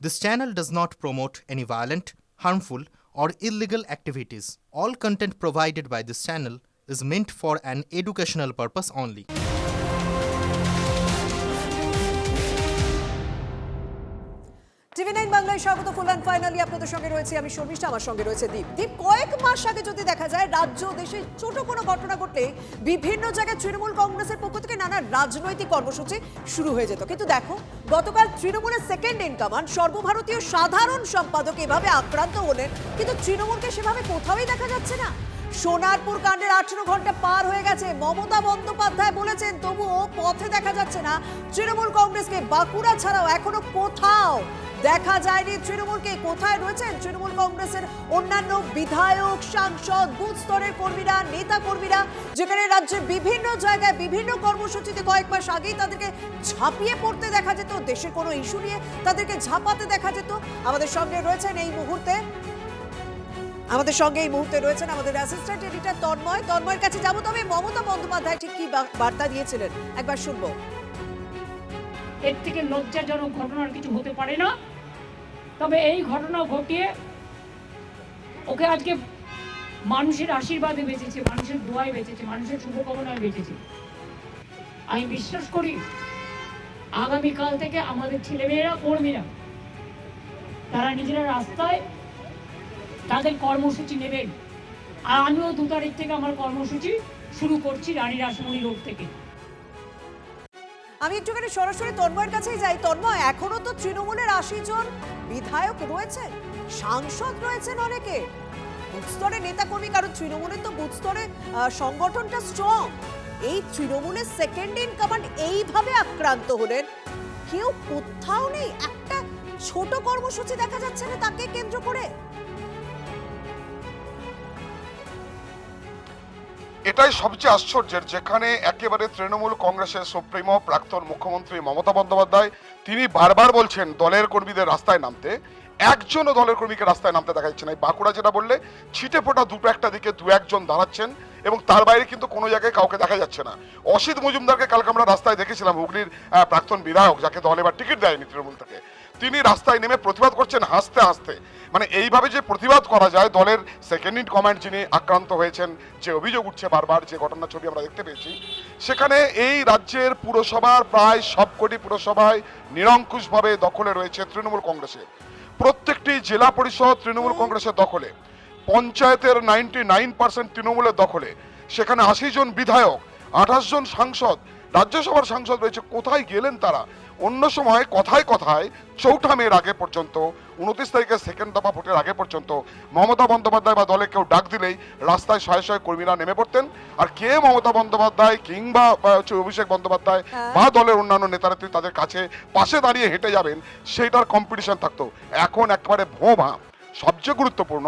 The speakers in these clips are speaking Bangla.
This channel does not promote any violent, harmful, or illegal activities. All content provided by this channel is meant for an educational purpose only. টিভি9 বাংলায় স্বাগত। ফুল অ্যান্ড ফাইনালি আপনাদের সঙ্গে রয়েছে আমি শর্মিষ্ঠা, আমার সঙ্গে রয়েছে দীপ। দীপ, কয়েক মাস আগে যদি দেখা যায় রাজ্য দেশে ছোট কোনো ঘটনা ঘটলে বিভিন্ন জায়গায় তৃণমূল কংগ্রেসের পক্ষ থেকে নানা রাজনৈতিক কর্মসূচি শুরু হয়ে যেত, কিন্তু দেখো গতকাল তৃণমূলের সেকেন্ড ইন কমান্ড সর্বভারতীয় সাধারণ সম্পাদক এভাবে আক্রান্ত হলেন, কিন্তু তৃণমূলকে সেভাবে কোথাওই দেখা যাচ্ছে না। সোনারপুর কাণ্ডের 18 ঘন্টা পার হয়ে গেছে, মমতা বন্দ্যোপাধ্যায় বলেছেন তবুও পথে দেখা যাচ্ছে না তৃণমূল কংগ্রেসকে। বাঁকুড়া ছাড়াও এখনো কোথাও দেখা যায়নি তৃণমূলকে। কোথায় রয়েছেন তৃণমূল কংগ্রেসের অন্যান্য বিধায়ক, সাংসদ, বুথ স্তরের কর্মীরা, নেতা কর্মীরা, যেখানে রাজ্যের বিভিন্ন জায়গায় বিভিন্ন কর্মসূচিতে কয়েক মাস আগেই তাদেরকে ঝাঁপিয়ে পড়তে দেখা যেত, দেশের কোনো ইস্যু নিয়ে তাদেরকে ঝাঁপাতে দেখা যেত। আমাদের সঙ্গে রয়েছেন এই মুহূর্তে রয়েছেন আমাদের অ্যাসিস্ট্যান্ট এডিটর তন্ময়। তন্ময়ের কাছে যাবো, তবে মমতা বন্দ্যোপাধ্যায় ঠিক কি বার্তা দিয়েছিলেন একবার শুনবো। এর থেকে লজ্জাজনক ঘটনার কিছু হতে পারে না, তবে এই ঘটনা ঘটিয়ে ওকে আজকে মানুষের আশীর্বাদে বেঁচেছে, মানুষের দোয়ায় বেঁচেছে, মানুষের শুভকামনায় বেঁচেছে। আমি বিশ্বাস করি আগামীকাল থেকে আমাদের ছেলেমেয়েরা, কর্মীরা তারা নিজেরা রাস্তায় তাদের কর্মসূচি নেবেন। আর আমিও 2 তারিখ থেকে আমার কর্মসূচি শুরু করছি রানী রাসমণি রোড থেকে। আমি একটুখানি সরাসরি তন্ময়ের কাছেই যাই। তন্ময়, এখনো তো তৃণমূলের 80 জন বিধায়ক রয়েছেন, সাংসদ রয়েছেন, অনেকে বুথ স্তরে নেতাকর্মী, কারণ তৃণমূলের তো বুথ স্তরে সংগঠনটা স্ট্রং। এই তৃণমূলের সেকেন্ড ইন কমান্ড এইভাবে আক্রান্ত হলেন, কেউ কোথাও নেই, একটা ছোট কর্মসূচি দেখা যাচ্ছে না তাকে কেন্দ্র করে। এটাই সবচেয়ে আশ্চর্যের, যেখানে একেবারে তৃণমূল কংগ্রেসের সুপ্রিমো প্রাক্তন মুখ্যমন্ত্রী মমতা বন্দ্যোপাধ্যায় তিনি বারবার বলছেন দলের কর্মীদের রাস্তায় নামতে, একজনও দলের কর্মীকে রাস্তায় নামতে দেখা যাচ্ছে না। বাঁকুড়া যেটা বললে, ছিটে ফোটা দুটো একটা দিকে 2-1 জন দাঁড়াচ্ছেন এবং তার বাইরে কিন্তু কোনো জায়গায় কাউকে দেখা যাচ্ছে না। অসিত মজুমদারকে কালকে আমরা রাস্তায় দেখেছিলাম, হুগলির প্রাক্তন বিধায়ক, যাকে দল এবার টিকিট দেয়নি তৃণমূল থেকে, তিনি রাস্তায় নেমে প্রতিবাদ করছেন হাসতে হাসতে। মানে এইভাবে যে প্রতিবাদ করা যায়, দলের সেকেন্ড ইন কমান্ড যিনি আক্রান্ত হয়েছেন, যে অভিযোগ উঠছে বারবার, যে ঘটনার ছবি আমরা দেখতে পেয়েছি, সেখানে এই রাজ্যের পুরসভার প্রায় সবকটি পুরসভায় নিরঙ্কুশভাবে দখলে রয়েছে তৃণমূল কংগ্রেসের। প্রত্যেকটি জেলা পরিষদ তৃণমূল কংগ্রেসের দখলে, পঞ্চায়েতের 99% তৃণমূলের দখলে, সেখানে 80 জন বিধায়ক, 28 জন সাংসদ, রাজ্যসভার সাংসদ রয়েছে। কোথায় গেলেন তারা? অন্য সময় কথায় কথায় 4 মের আগে পর্যন্ত, 29 তারিখের সেকেন্ড দফা ভোটের আগে পর্যন্ত মমতা বন্দ্যোপাধ্যায় বা দলে কেউ ডাক দিলেই রাস্তায় শয়ে শয়ে কর্মীরা নেমে পড়তেন। আর কে মমতা বন্দ্যোপাধ্যায় কিংবা অভিষেক বন্দ্যোপাধ্যায় বা দলের অন্যান্য নেতানেত্রী তাদের কাছে পাশে দাঁড়িয়ে হেঁটে যাবেন, সেইটার কম্পিটিশন থাকতো। এখন একেবারে ভোঁ। সবচেয়ে গুরুত্বপূর্ণ,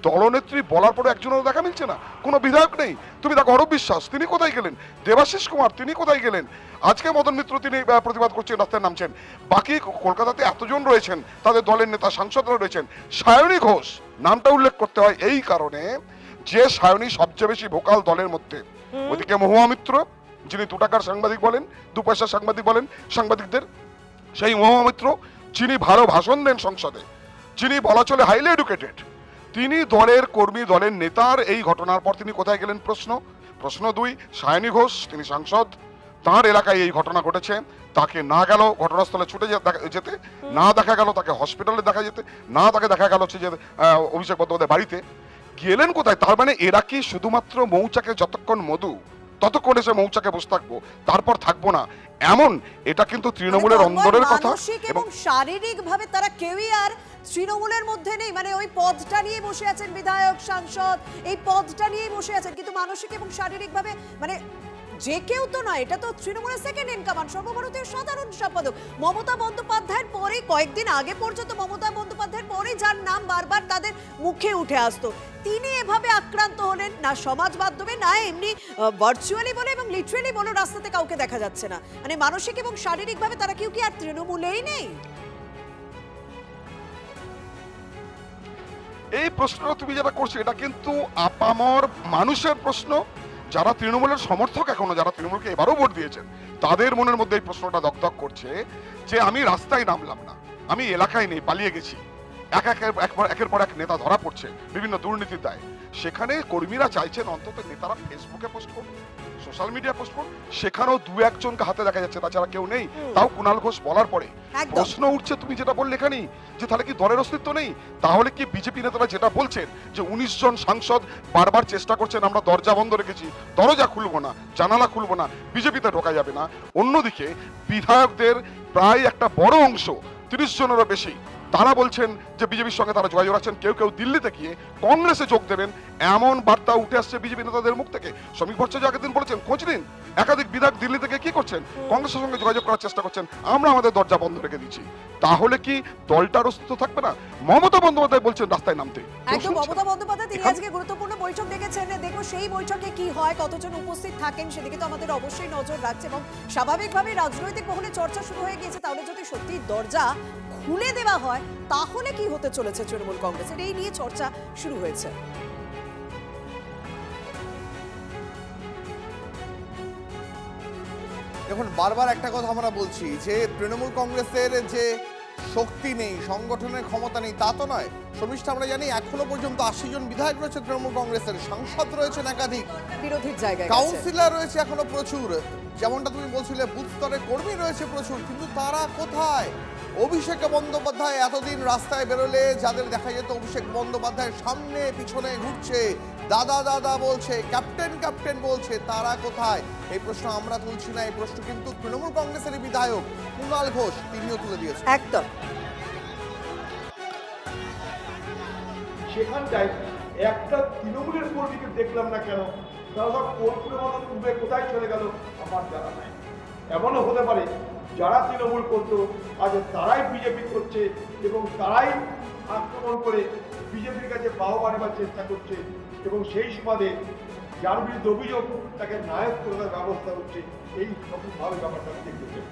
দলনেত্রী বলার পরে একজনের দেখা মিলছে না, কোনো বিধায়ক নেই। তুমি দেখো অরূপ বিশ্বাস, তিনি কোথায় গেলেন? দেবাশিস কুমার, তিনি কোথায় গেলেন? আজকে মদন মিত্র, তিনি প্রতিবাদ করছেন, রাস্তায় নামছেন। বাকি কলকাতাতে এতজন রয়েছেন, তাদের দলের নেতা সাংসদরা রয়েছেন। সায়নী ঘোষ নামটা উল্লেখ করতে হয় এই কারণে যে সায়নী সবচেয়ে বেশি ভোকাল দলের মধ্যে। ওদিকে মহুয়া মিত্র, যিনি 2 টাকার সাংবাদিক বলেন, 2 পয়সার সাংবাদিক বলেন সাংবাদিকদের, সেই মহুয়া মিত্র যিনি ভালো ভাষণ দেন সংসদে, যিনি বলা চলে হাইলি এডুকেটেড, তিনি দলের কর্মী, দলের নেতার এই ঘটনার পর তিনি কোথায় গেলেন? প্রশ্ন 2। সায়নী ঘোষ, তিনি সাংসদ, তার এলাকায় এই ঘটনা ঘটেছে, তাকে না গেল ঘটনাস্থলে ছুটে যেতে, না দেখা গেল তাকে হসপিটালে দেখা যেতে, না তাকে দেখা গেল হচ্ছে যে অভিষেক বন্দ্যোপাধ্যায় বাড়িতে গেলেন কোথায়? তার মানে এরা কি শুধুমাত্র মৌচাকে যতক্ষণ মধু, ততক্ষণ এসে মৌচাকে বসে থাকবো, তারপর থাকবো না, এমন? এটা কিন্তু তৃণমূলের অন্দরের কথা। এবং শারীরিক ভাবে তারা কেউই আর তৃণমূলের মধ্যে নেই। মানে ওই পদটা নিয়ে বসে আছেন বিধায়ক, সাংসদ, এই পদটা নিয়ে বসে আছেন, কিন্তু মানসিক এবং শারীরিক ভাবে মানে যে কেউ তো নয়। এটা তো তৃণমূলের সেকেন্ড ইন কমান্ড, সর্বভারতীয় সাধারণ সম্পাদক মমতা বন্দ্যোপাধ্যায়ের পরে, কয়েকদিন আগে পর্যন্ত মমতা বন্দ্যোপাধ্যায়ের পরে যার নাম বারবার তাদের মুখে উঠে আসতো, তিনি এভাবে আক্রান্ত হলেন না সমাজ মাধ্যমে, না এমনি ভার্চুয়ালি বলে এবং লিটারেলি বলে রাস্তাতে কাউকে দেখা যাচ্ছে না। মানে মানসিক এবং শারীরিক ভাবে তারা কেউ কি আর তৃণমূলেই নেই? এই প্রশ্ন তুমি যেটা করছো, এটা কিন্তু আপামর মানুষের প্রশ্ন। যারা তৃণমূলের সমর্থক, এখনো যারা তৃণমূলকে এবারও ভোট দিয়েছেন, তাদের মনের মধ্যে এই প্রশ্নটা দগদগ করছে যে আমি রাস্তায় নামলাম না, আমি এলাকায় নেই, পালিয়ে গেছি, একের পর এক নেতা ধরা পড়ছে বিভিন্ন দুর্নীতির দায়। সেখানে কর্মীরা চাইছেন অন্তত নেতারা ফেসবুকে পোস্ট করুন, সোশ্যাল মিডিয়া পোস্ট করুন, সেখানেও দু একজনকে হাতে দেখা যাচ্ছে, তাছাড়া কেউ নেই। তাও কুণাল ঘোষ বলার পরে একদম। প্রশ্ন উঠছে, তুমি যেটা বললে এখানেই, যে তাহলে কি দলের অস্তিত্ব নেই? তাহলে কি বিজেপি নেতারা যেটা বলছেন যে 19 জন সাংসদ বারবার চেষ্টা করছেন আমরা দরজা বন্ধ রেখেছি, দরজা খুলবো না, জানালা খুলবো না, বিজেপিতে ঢোকা যাবে না, অন্যদিকে বিধায়কদের প্রায় একটা বড় অংশ 30 জনেরও বেশি তারা বলছেন যে বিজেপির সঙ্গে তারা যোগাযোগ রাখছেন, কেউ কেউ দিল্লিতে গিয়ে কংগ্রেসে যোগ দেবেন, এমন বার্তা উঠে আসছে বিজেপি নেতাদের মুখ থেকে। শ্রমিক ভট্টাচার্য আগের দিন বলেছেন, খোঁজ নিন একাধিক বিধায়ক দিল্লি থেকে কি করছেন, কংগ্রেসের সঙ্গে যোগাযোগ করার চেষ্টা করছেন, আমরা আমাদের দরজা বন্ধ রেখে দিচ্ছি। তাহলে কি দলটার অস্তিত্ব থাকবে না? মমতা বন্দ্যোপাধ্যায় বলছেন রাস্তায় নামতে। একদম, মমতা বন্দ্যোপাধ্যায় তিনি আজকে গুরুত্বপূর্ণ বৈঠক ডেকেছেন। দেখো সেই বৈঠকে কি হয়, কতজন উপস্থিত থাকেন সেদিকে তো আমাদের অবশ্যই নজর রাখছে, এবং স্বাভাবিকভাবেই রাজনৈতিক মহলে চর্চা শুরু হয়ে গিয়েছে। তাহলে যদি সত্যি দরজা খুলে দেওয়া হয় তাহলে কি হতে চলেছে তৃণমূল কংগ্রেসের, এই নিয়ে চর্চা শুরু হয়েছে। দেখুন, বারবার একটা কথা আমরা বলছি যে তৃণমূল কংগ্রেসের যে শক্তি নেই, সংগঠনের ক্ষমতা নেই, তা তো নয়। শর্মিষ্ঠা, আমরা জানি এখনো পর্যন্ত 80 জন বিধায়ক রয়েছে তৃণমূল কংগ্রেসের, সাংসদ রয়েছেন একাধিক, বিরোধীর জায়গায় কাউন্সিলর রয়েছে এখনো প্রচুর, যেমনটা তুমি বলছিলে বুথ স্তরে কর্মী রয়েছে প্রচুর, কিন্তু তারা কোথায়? অভিষেক বন্দ্যোপাধ্যায় এতদিন রাস্তায় বেরোলে যাদের দেখা যেত অভিষেক বন্দ্যোপাধ্যায়ের সামনে পিছনে ঘুরছে, দাদা দাদা বলছে, ক্যাপ্টেন ক্যাপ্টেন বলছে, তারা কোথায়? এই প্রশ্ন আমরা তুলছি না, এই প্রশ্ন কিন্তু তৃণমূল কংগ্রেসের বিধায়ক কুণাল ঘোষ তিনিও তুলে দিয়েছেন। একদম। সেখানটায় একটা তৃণমূলের কর্মীকে দেখলাম না কেন, তারা সব কর্পূরের মতো উঠবে কোথায় চলে গেল আমার জানা নাই। এমনও হতে পারে যারা তৃণমূল করতো আজ তারাই বিজেপি করছে এবং তারাই আক্রমণ করে বিজেপির কাছে বাহবা নেবার চেষ্টা করছে, এবং সেই সুবাদে যার বিরুদ্ধে অভিযোগ তাকে নায়ক করে দেওয়ার ব্যবস্থা হচ্ছে। এই রকমভাবে ব্যাপারটা আমি দেখতে চাই।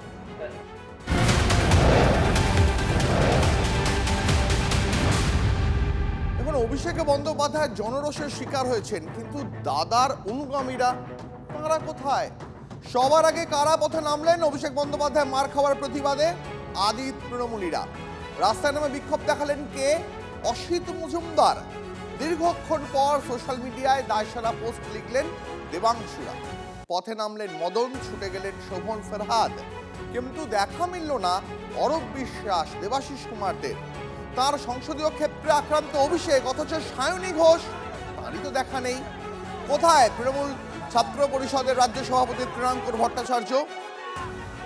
এখন অভিষেক বন্দ্যোপাধ্যায় জনরোষের শিকার হয়েছেন, কিন্তু দাদার অনুগামীরা তারা কোথায়? সবার আগে কারা পথে নামলেন অভিষেক বন্দ্যোপাধ্যায় মার খাওয়ার প্রতিবাদে? আদি তৃণমূলীরা। রাস্তায় নামে বিক্ষোভ দেখালেন কে? অসিত মজুমদার। দীর্ঘক্ষণ পর সোশ্যাল মিডিয়ায় দায়সারা পোস্ট লিখলেন দেবাংশুরা। পথে নামলেন মদন, ছুটে গেলেন শোভন ফেরহাদ, কিন্তু দেখা মিলল না অরূপ বিশ্বাস, দেবাশিস কুমারদের। তার সংসদীয় ক্ষেত্রে আক্রান্ত অভিষেক, অথচ সায়নী ঘোষ তারই তো দেখা নেই। কোথায় তৃণমূল ছাত্র পরিষদের রাজ্য সভাপতি ত্রিনাঙ্কুর ভট্টাচার্য?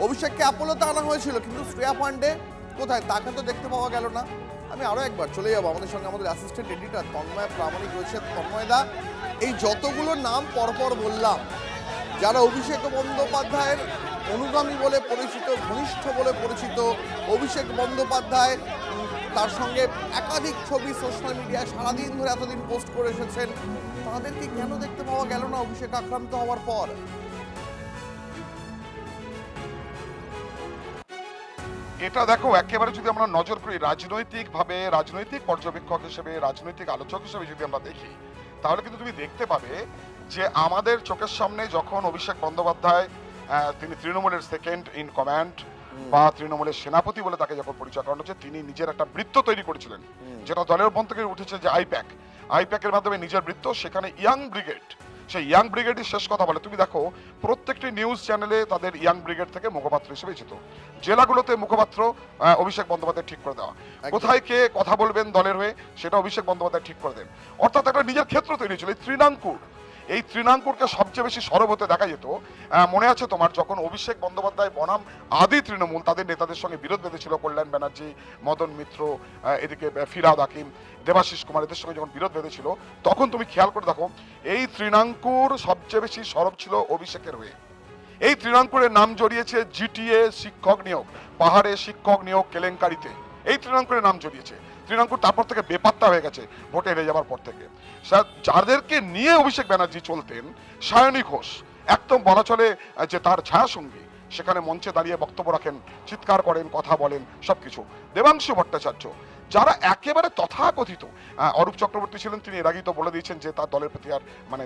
অভিষেককে অ্যাপোলোতে আনা হয়েছিল, কিন্তু শ্রেয়া পাণ্ডে কোথায়? তাকে তো দেখতে পাওয়া গেল না। আমি আরো একবার চলে যাবো, আমাদের সঙ্গে আমাদের অ্যাসিস্ট্যান্ট এডিটর তন্ময় প্রামাণিক রয়েছে। তন্ময়দা, এই যতগুলো নাম পরপর বললাম, যারা অভিষেক বন্দ্যোপাধ্যায়ের অনুগামী বলে পরিচিত, ঘনিষ্ঠ বলে পরিচিত, অভিষেক বন্দ্যোপাধ্যায় তার সঙ্গে একাধিক ছবি সোশ্যাল মিডিয়ায় সারাদিন ধরে এতদিন পোস্ট করে এসেছেন, তাদেরকে কেন দেখতে পাওয়া গেল না অভিষেক আক্রান্ত হওয়ার পর? এটা দেখো, একেবারে যদি আমরা নজর করি রাজনৈতিকভাবে, রাজনৈতিক পর্যবেক্ষক হিসেবে, রাজনৈতিক আলোচক হিসেবে যদি আমরা দেখি, তাহলে কিন্তু তুমি দেখতে পাবে যে আমাদের চোখের সামনে যখন অভিষেক বন্দ্যোপাধ্যায় তিনি তৃণমূলের সেকেন্ড ইন কমান্ড বা তৃণমূলের সেনাপতি বলে তাকে যখন পরিচয় করানো হচ্ছে, তিনি নিজের একটা বৃত্ত তৈরি করেছিলেন, যেটা দলের মন থেকে উঠেছে যে আইপ্যাকের মাধ্যমে নিজের বৃত্ত, সেখানে ইয়াং ব্রিগেড, সেই ইয়াং ব্রিগেডই শেষ কথা বলে। তুমি দেখো প্রত্যেকটি নিউজ চ্যানেলে তাদের ইয়াং ব্রিগেড থেকে মুখপাত্র হিসেবে যেত, জেলাগুলোতে মুখপাত্র অভিষেক বন্দ্যোপাধ্যায় ঠিক করে দেওয়া, কোথায় কে কথা বলবেন দলের হয়ে সেটা অভিষেক বন্দ্যোপাধ্যায় ঠিক করে দেন। অর্থাৎ একটা নিজের ক্ষেত্র তৈরি ছিল। এই তৃণাঙ্কুরকে সবচেয়ে বেশি সরব হতে দেখা যেত। মনে আছে তোমার, যখন অভিষেক বন্দ্যোপাধ্যায় বনাম আদি তৃণমূল তাদের নেতাদের সঙ্গে বিরোধ বেঁধেছিল, কল্যাণ ব্যানার্জি, মদন মিত্র, এদিকে ফিরহাদ হাকিম, দেবাশিস কুমার, এদের সঙ্গে যখন বিরোধ বেঁধেছিল, তখন তুমি খেয়াল করে দেখো এই তৃণাঙ্কুর সবচেয়ে বেশি সরব ছিল অভিষেকের হয়ে। এই তৃণাঙ্কুরের নাম জড়িয়েছে জিটিএ শিক্ষক নিয়োগ, পাহাড়ে শিক্ষক নিয়োগ কেলেঙ্কারিতে, এই তৃণাঙ্কুরের নাম জড়িয়েছে। তৃণাঙ্কুর তারপর থেকে বেপাত্তা হয়ে গেছে ভোটে হেরে যাওয়ার পর থেকে। যাদেরকে নিয়ে অভিষেক ব্যানার্জি চলতেন, সায়নী ঘোষ একদম বলা চলে যে তার ছায়াসঙ্গী, সেখানে মঞ্চে দাঁড়িয়ে বক্তব্য রাখেন, চিৎকার করেন, কথা বলেন, সবকিছু। দেবাংশু ভট্টাচার্য, যারা একেবারে তথাকথিত, অরূপ চক্রবর্তী ছিলেন, তিনি এর আগেই তো বলে দিয়েছেন যে তার দলের প্রতি আর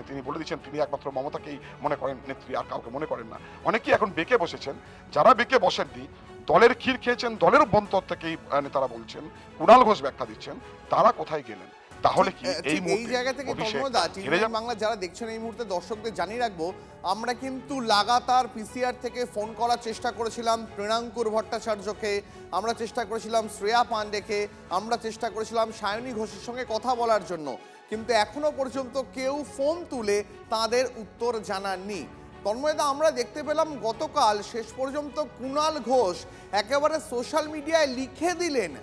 তিনি বলে দিয়েছেন তিনি একমাত্র মমতাকেই মনে করেন নেত্রী, আর কাউকে মনে করেন না। অনেকেই এখন বেঁকে বসেছেন, যারা বেঁকে বসেননি দলের ক্ষীর খেয়েছেন, দলের বন্তর থেকেই নেতারা বলছেন, কুণাল ঘোষ ব্যাখ্যা দিচ্ছেন, তারা কোথায় গেলেন? তাহলে কি এই এই জায়গা থেকে তন্ময়দা, হেরে টিভি বাংলা যারা দেখছেন এই মুহূর্তে দর্শকদের জানিয়ে রাখবো, আমরা কিন্তু লাগাতার পিসিআর থেকে ফোন করার চেষ্টা করেছিলাম প্রেণাঙ্কুর ভট্টাচার্যকে, আমরা চেষ্টা করেছিলাম শ্রেয়া পাণ্ডেকে, আমরা চেষ্টা করেছিলাম সায়নী ঘোষের সঙ্গে কথা বলার জন্য, কিন্তু এখনো পর্যন্ত কেউ ফোন তুলে তাদের উত্তর জানাননি। তন্ময়দা, আমরা দেখতে পেলাম গতকাল শেষ পর্যন্ত কুণাল ঘোষ একেবারে সোশ্যাল মিডিয়ায় লিখে দিলেন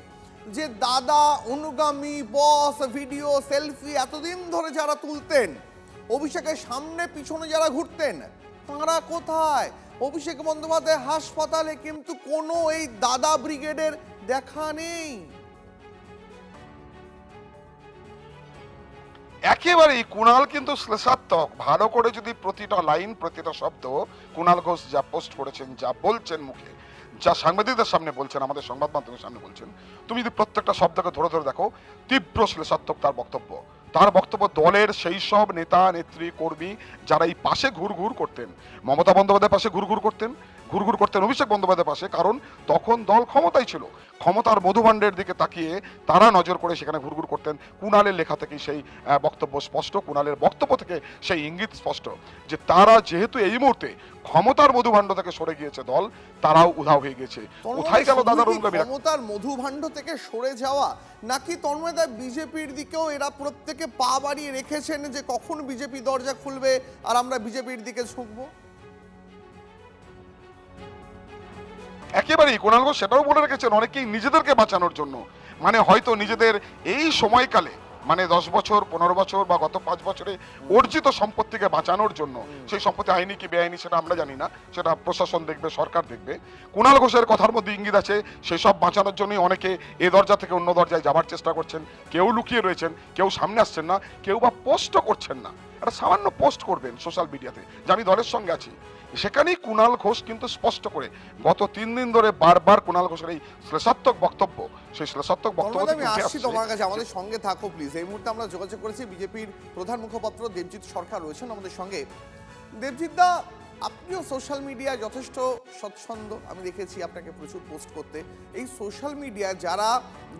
যে দাদা, অনুগামী, বস, ভিডিও, সেলফি এতদিন ধরে যারা তুলতেন, অভিষেকের সামনে পিছনে যারা ঘুরতেন, তারা কোথায়? অভিষেক বন্দ্যোপাধ্যায় হাসপাতালে, কিন্তু কোনো এই দাদা ব্রিগেডের দেখা নেই। একেবারেই কুণাল কিন্তু শ্লেষাত্মক। ভালো করে যদি প্রতিটা লাইন, প্রতিটা শব্দ কুণাল ঘোষ যা পোস্ট করেছেন, যা বলছেন মুখে, যা সাংবাদিকদের সামনে বলছেন, আমাদের সংবাদ মাধ্যমের সামনে বলছেন, তুমি যদি প্রত্যেকটা শব্দকে ধরে ধরে দেখো, তীব্র শ্লেষাত্মক তার বক্তব্য। তার বক্তব্য দলের সেই সব নেতা, নেত্রী, কর্মী যারা এই পাশে ঘুরঘুর করতেন, মমতা বন্দ্যোপাধ্যায়ের পাশে ঘুরঘুর করতেন অভিষেক বন্দ্যোপাধ্যায়ের পাশে, কারণ তখন দল ক্ষমতায় ছিল। ক্ষমতার মধুভাণ্ডের দিকে তাকিয়ে তারা নজর করে সেখানে ঘুরঘুর করতেন। কুণালের লেখা থেকে সেই বক্তব্য স্পষ্ট, কুণালের বক্তব্য থেকে সেই ইঙ্গিত স্পষ্ট যে তারা যেহেতু এই মুহূর্তে ক্ষমতার মধুভাণ্ড থেকে সরে গিয়েছে দল, তারাও উধাও হয়ে গেছে। কোথায় গেল দাদার অনুগামীরা? ক্ষমতার মধুভাণ্ড থেকে সরে যাওয়া, নাকি তন্ময়দা বিজেপির দিকেও এরা প্রত্যেকে পা বাড়িয়ে রেখেছেন যে কখন বিজেপি দরজা খুলবে আর আমরা বিজেপির দিকে ঝুঁকবো? একেবারেই কুণাল ঘোষ সেটাও বলে রেখেছেন অনেকেই নিজেদেরকে বাঁচানোর জন্য, মানে হয়তো নিজেদের এই সময়কালে, মানে 10 বছর, 15 বছর বা গত 5 বছরে অর্জিত সম্পত্তিকে বাঁচানোর জন্য, সেই সম্পত্তি আইনি কি বেআইনি সেটা আমরা জানি না, সেটা প্রশাসন দেখবে, সরকার দেখবে। কুণাল ঘোষের কথার মধ্যে ইঙ্গিত আছে সেই সব বাঁচানোর জন্যই অনেকে এ দরজা থেকে অন্য দরজায় যাবার চেষ্টা করছেন, কেউ লুকিয়ে রয়েছেন, কেউ সামনে আসছেন না, কেউ বা পোস্টও করছেন না। একটা সামান্য পোস্ট করবেন সোশ্যাল মিডিয়াতে যে আমি দলের সঙ্গে আছি, সেখানেই কুণাল ঘোষ কিন্তু স্পষ্ট করে গত 3 দিন ধরে বারবার কুণাল ঘোষের এই শ্লেষাত্মক বক্তব্য, সেই শ্লেষাত্মক বক্তব্য আমি আসছি তোমার কাছে, আমাদের সঙ্গে থাকো প্লিজ। এই মুহূর্তে আমরা যোগাযোগ করেছি বিজেপির প্রধান মুখপাত্র দেবজিৎ সরকার রয়েছেন আমাদের সঙ্গে। দেবজিৎ দা, আপনিও সোশ্যাল মিডিয়ায় যথেষ্ট স্বচ্ছন্দ, আমি দেখেছি আপনাকে প্রচুর পোস্ট করতে। এই সোশ্যাল মিডিয়ায় যারা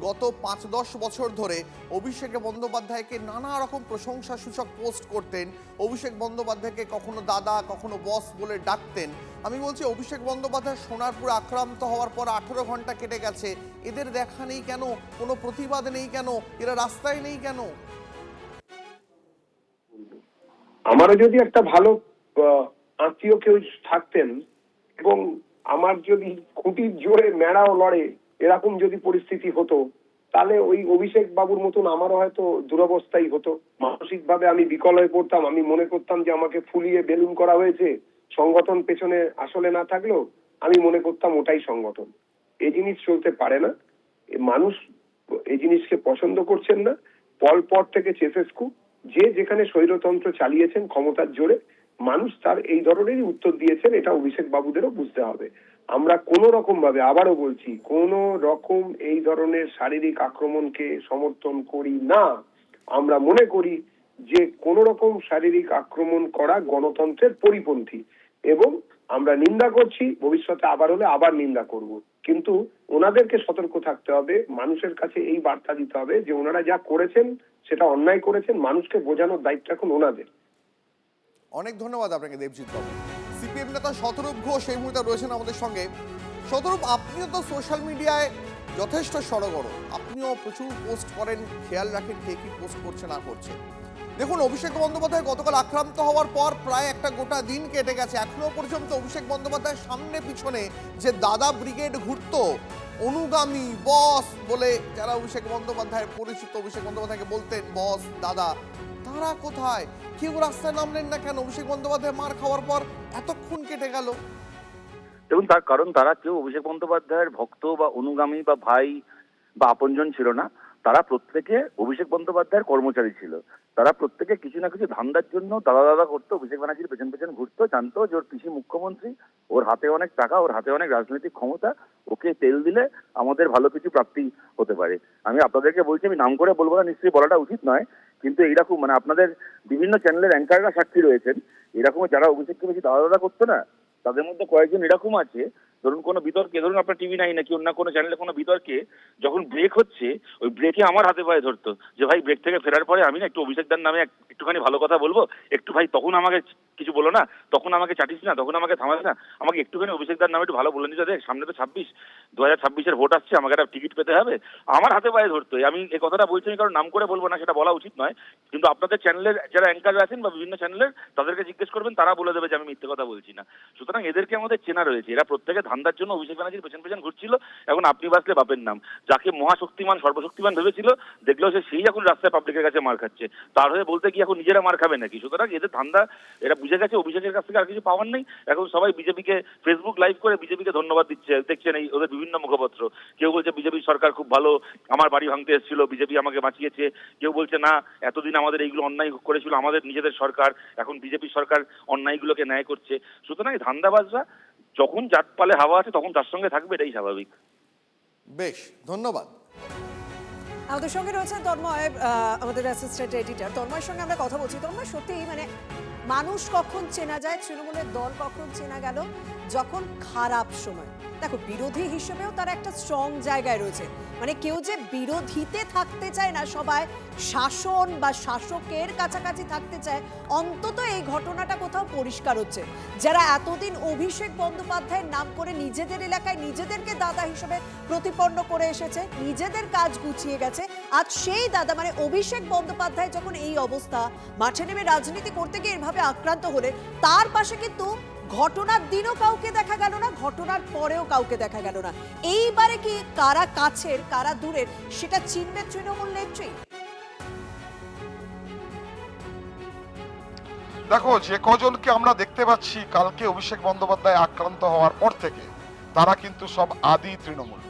গত 5-10 বছর ধরে অভিষেক বন্দ্যোপাধ্যায়কে নানা রকম প্রশংসা সূচক পোস্ট করতেন, অভিষেক বন্দ্যোপাধ্যায়কে কখনো দাদা, কখনো বস বলে ডাকতেন, আমি বলছি অভিষেক বন্দ্যোপাধ্যায় সোনারপুরে আক্রান্ত হওয়ার পর 18 ঘন্টা কেটে গেছে, এদের দেখা নেই কেন? কোনো প্রতিবাদ নেই কেন? এরা রাস্তায় নেই কেন? আমারও যদি একটা ভালো আত্মীয় কেউ থাকতেন এবং আমার যদি খুঁটির জোরে মেড়াও লড়ে, এরকম যদি পরিস্থিতি হতো, তাহলে ওই অভিষেক বাবুর মতন আমারও হয়তো দুরবস্থাই হতো। মানসিকভাবে আমি বিকল হয়ে পড়তাম। আমি মনে করতাম যে আমাকে ফুলিয়ে বেলুন করা হয়েছে, সংগঠন পেছনে আসলে না থাকলেও আমি মনে করতাম ওটাই সংগঠন। এই জিনিস চলতে পারে না। মানুষ এই জিনিসকে পছন্দ করছেন না। পলপট থেকে চেসেস্কু, যে যেখানে স্বৈরতন্ত্র চালিয়েছেন ক্ষমতার জোরে, মানুষ তার এই ধরনেরই উত্তর দিয়েছেন। এটা অভিষেক বাবুদেরও বুঝতে হবে। আমরা কোনো রকম ভাবে, আবারও বলছি, কোনো রকম এই ধরনের শারীরিক আক্রমণকে সমর্থন করি না। আমরা মনে করি যে কোনো রকম শারীরিক আক্রমণ করা গণতন্ত্রের পরিপন্থী, এবং আমরা নিন্দা করছি, ভবিষ্যতে আবার হলে আবার নিন্দা করব। কিন্তু ওনাদেরকে সতর্ক থাকতে হবে, মানুষের কাছে এই বার্তা দিতে হবে যে ওনারা যা করেছেন সেটা অন্যায় করেছেন, মানুষকে বোঝানোর দায়িত্ব এখন ওনাদের। অনেক ধন্যবাদ আপনাকে দেবজিৎ বাবু। সিপিএম নেতা শতরূপ ঘোষ এই মুহূর্তে রয়েছেন আমাদের সঙ্গে। শতরূপ, আপনিও তো সোশ্যাল মিডিয়ায় যথেষ্ট সড়গড়, আপনিও প্রচুর পোস্ট করেন, খেয়াল রাখেন কে কি পোস্ট করছে না করছে। দেখুন, অভিষেক বন্দ্যোপাধ্যায় গতকাল আক্রান্ত হওয়ার পর প্রায় একটা গোটা দিন কেটে গেছে, এখনো পর্যন্ত অভিষেক বন্দ্যোপাধ্যায়ের সামনে পিছনে যে দাদা ব্রিগেড ঘুরতো, অনুগামী, বস বলে যারা অভিষেক বন্দ্যোপাধ্যায়ের পরিচিত, অভিষেক বন্দ্যোপাধ্যায়কে বলতেন বস, দাদা, তারা কোথায়? কেউ রাস্তায় নামলেন না কেন? অভিষেক বন্দ্যোপাধ্যায় মার খাওয়ার পর এতক্ষণ কেটে গেল। দেখুন, তার কারণ তারা কেউ অভিষেক বন্দ্যোপাধ্যায়ের ভক্ত বা অনুগামী বা ভাই বা আপনজন ছিল না। তারা প্রত্যেকে অভিষেক বন্দ্যোপাধ্যায়ের কর্মচারী ছিল। তারা প্রত্যেকে কিছু না কিছু ধান্দার জন্য দাদা দাদা করতো, অভিষেক ব্যানার্জির পেছন পেছন ঘুরতো, জানতো যে ওর পিসি মুখ্যমন্ত্রী, ওর হাতে অনেক টাকা, ওর হাতে অনেক রাজনৈতিক ক্ষমতা, ওকে তেল দিলে আমাদের ভালো কিছু প্রাপ্তি হতে পারে। আমি আপনাদেরকে বলছি, আমি নাম করে বলবো না, নিশ্চয়ই বলাটা উচিত নয়, কিন্তু এইরকম মানে আপনাদের বিভিন্ন চ্যানেলের অ্যাঙ্কাররা সাক্ষী রয়েছেন, এরকম যারা অভিষেককে বেশি দাদা দাদা করতো না, তাদের মধ্যে কয়েকজন এরকম আছে ধরুন কোনো বিতর্কে, ধরুন আপনার TV9 নাকি অন্য কোনো চ্যানেলে কোনো বিতর্কে যখন ব্রেক হচ্ছে, ওই ব্রেকে আমার হাতে পায়ে ধরতো যে ভাই ব্রেক থেকে ফেরার পরে আমি না একটু অভিষেক দার নামে একটুখানি ভালো কথা বলবো, একটু ভাই তখন আমাকে কিছু বলো না, তখন আমাকে চাটিস না, তখন আমাকে থামাস না, আমাকে একটুখানি অভিষেক দার নামে একটু ভালো বলে নিতে দেখ, সামনে তো 2026-এর ভোট আসছে, আমাকে একটা টিকিট পেতে হবে, আমার হাতে পায়ে ধরতো। আমি এই কথাটা বলছি কারণ নাম করে বলবো না, সেটা বলা উচিত নয়, কিন্তু আপনাদের চ্যানেলের যারা অ্যাঙ্কার আছেন বা বিভিন্ন চ্যানেলের, তাদেরকে জিজ্ঞেস করবেন, তারা বলে দেবে যে আমি মিথ্যে কথা বলছি না। সুতরাং এদেরকে আমাদের চেনা রয়েছে, এরা প্রত্যেকে ধান্দার জন্য অভিষেক ব্যানার্জির পেছন পেছন ঘুরছিল। এখন আপনি বাঁচলে বাপের নাম, যাকে মহাশক্তিমান সর্বশক্তিমান ভেবেছিল, দেখলেও সেই এখন রাস্তায় পাবলিকের কাছে মার খাচ্ছে, তার হয়ে বলতে কি এখন নিজেরা মার খাবে নাকি? সুতরাং এদের ধান্দা এরা বুঝে গেছে, অভিষেকের কাছ থেকে আর কিছু পাওয়ার নেই। এখন সবাই বিজেপিকে ফেসবুক লাইভ করে বিজেপিকে ধন্যবাদ দিচ্ছে, দেখছেন এই ওদের বিভিন্ন মুখপত্র। কেউ বলছে বিজেপি সরকার খুব ভালো, আমার বাড়ি ভাঙতে এসেছিল, বিজেপি আমাকে বাঁচিয়েছে। কেউ বলছে না, এতদিন আমাদের এইগুলো অন্যায় করেছিল আমাদের নিজেদের সরকার, এখন বিজেপি সরকার অন্যায়গুলোকে ন্যায় করছে। সুতরাং এই ধান্দাবাজরা যখন যার পালে হাওয়া আছে তখন তার সঙ্গে থাকবে, এটাই স্বাভাবিক। বেশ, ধন্যবাদ। আমাদের সঙ্গে রয়েছেন তন্ময়, আমাদের অ্যাসিস্ট্যান্ট এডিটর। তন্ময়ের সঙ্গে আমরা কথা বলছি। তন্ময়, সত্যি মানে মানুষ কখন চেনা যায়, তৃণমূলের দল কখন চেনা গেল? যখন খারাপ সময়। দেখো, বিরোধী হিসেবেও তার একটা স্ট্রং জায়গায় রয়েছে, মানে কেউ যে বিরোধীতে থাকতে চায় না, সবাই শাসন বা শাসকের কাছাকাছি থাকতে চায়, অন্তত এই ঘটনাটা কোথাও পরিষ্কার হচ্ছে। যারা এতদিন অভিষেক বন্দ্যোপাধ্যায়ের নাম করে নিজেদের এলাকায় নিজেদেরকে দাদা হিসেবে প্রতিপন্ন করে এসেছে, নিজেদের কাজ গুছিয়ে গেছে, আজ সেই দাদা মানে অভিষেক বন্দ্যোপাধ্যায় যখন এই অবস্থা, মাঠে নেমে রাজনীতি করতে গিয়ে এভাবে আক্রান্ত হলে, তার পাশে কিন্তু ঘটনার দিনও কাউকে দেখা গেল না, ঘটনার পরেও কাউকে দেখা গেল না। এইবারে কি কারা কাছের কারা দূরের সেটা চিনবে তৃণমূল নেত্রী? দেখো, যে কজনকে আমরা দেখতে পাচ্ছি কালকে অভিষেক বন্দ্যোপাধ্যায় আক্রান্ত হওয়ার পর থেকে, তারা কিন্তু সব আদি তৃণমূল।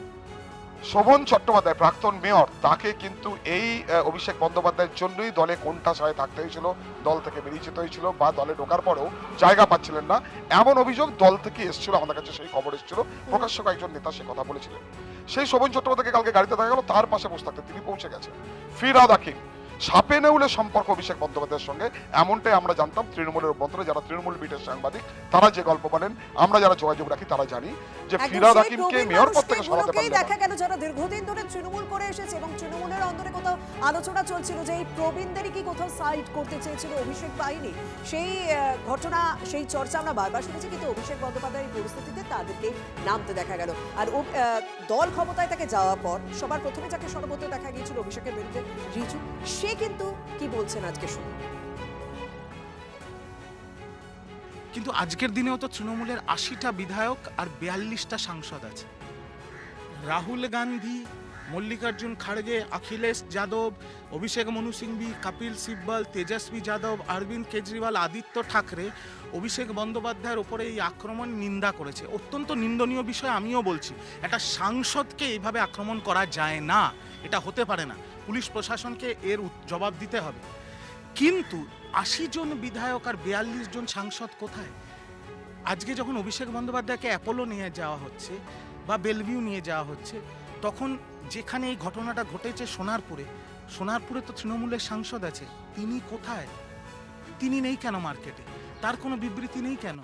শোভন চট্টোপাধ্যায়, প্রাক্তন মেয়র, তাকে কিন্তু এই অভিষেক বন্দ্যোপাধ্যায়ের জন্যই দলে কোণঠাসায় থাকতে হয়েছিল, দল থেকে বেরিয়ে যেতে হয়েছিল, বা দলে ঢোকার পরেও জায়গা পাচ্ছিলেন না, এমন অভিযোগ দল থেকে এসেছিল। আমাদের কাছে সেই খবর এসেছিল, প্রকাশ্য কয়েকজন নেতা সে কথা বলেছিলেন। সেই শোভন চট্টোপাধ্যায়কে কালকে গাড়িতে দেখা গেল, তার পাশে বসে থাকতে তিনি পৌঁছে গেছেন। ফিরহাদ হাকিম, সাপে নেউলে সম্পর্ক অভিষেক বন্দ্যোপাধ্যায়ের সঙ্গে, এমনটাই আমরা জানতাম তৃণমূলের অভ্যন্তরে যারা তৃণমূল বিটের সাংবাদিক, তারা যে গল্প বলেন, আমরা যারা যোগাযোগ রাখি তারা জানি যে ফিরহাদ হাকিমকে মেয়র পদ থেকে সরাতে পারলেন না। দেখা গেল যারা দীর্ঘদিন ধরে তৃণমূল করে এসেছে এবং তৃণমূলের অন্তরে কোথাও আলোচনা চলছিল যে এই প্রবীণদেরই কি কোথাও সাইড করতে চেয়েছিল অভিষেক বাহিনী, সেই ঘটনা, সেই চর্চা আমরা বারবার শুনেছি, কিন্তু অভিষেক বন্দ্যোপাধ্যায়ের পরিস্থিতিতে তাদেরকে নামতে দেখা গেল। আর দল ক্ষমতায় তাকে যাওয়ার পর সবার প্রথমে যাকে সর্বত্র দেখা গিয়েছিল অভিষেকের বিরুদ্ধে রিজু, সে কিন্তু কি বলছেন আজকে শুনুন। কিন্তু আজকের দিনেও তো তৃণমূলের 80টা বিধায়ক আর 42টা সাংসদ আছে। রাহুল গান্ধী, মল্লিকার্জুন খাড়গে, অখিলেশ যাদব, অভিষেক মনু সিংভি, কপিল সিব্বল, তেজস্বী যাদব, অরবিন্দ কেজরিওয়াল, আদিত্য ঠাকরে অভিষেক বন্দ্যোপাধ্যায়ের ওপরে এই আক্রমণ নিন্দা করেছে। অত্যন্ত নিন্দনীয় বিষয়, আমিও বলছি। একটা সাংসদকে এইভাবে আক্রমণ করা যায় না, এটা হতে পারে না। পুলিশ প্রশাসনকে এর জবাব দিতে হবে। কিন্তু 80 জন বিধায়ক আর 42 জন সাংসদ কোথায়? আজকে যখন অভিষেক বন্দ্যোপাধ্যায়কে অ্যাপোলো নিয়ে যাওয়া হচ্ছে বা বেলভিউ নিয়ে যাওয়া হচ্ছে, তখন যেখানে এই ঘটনাটা ঘটেছে সোনারপুরে তো তৃণমূলের সাংসদ আছে, তিনি কোথায়? তিনি নেই কেন মার্কেটে? তার কোনো বিবৃতি নেই কেন?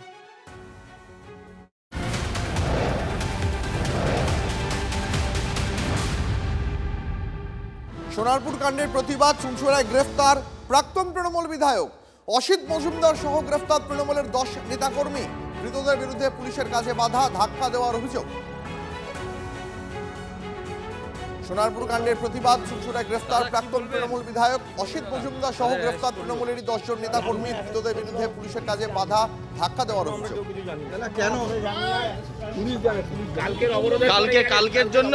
সোনারপুর কাণ্ডের প্রতিবাদ, চুঁচুড়ায় গ্রেফতার প্রাক্তন তৃণমূল বিধায়ক অসিত মজুমদার সহ গ্রেফতার তৃণমূলের 10 নেতাকর্মী। ধৃতদের বিরুদ্ধে পুলিশের কাজে বাধা, ধাক্কা দেওয়ার অভিযোগ। সোনারপুর কাণ্ডের প্রতিবাদ, চুঁচুড়ায় গ্রেফতার প্রাক্তন তৃণমূল বিধায়ক অসিত মজুমদার সহ গ্রেফতার তৃণমূলেরই 10 জন নেতাকর্মী। ধৃতদের বিরুদ্ধে পুলিশের কাজে বাধা, ধাক্কা দেওয়ার অভিযোগ। কেন কালকের জন্য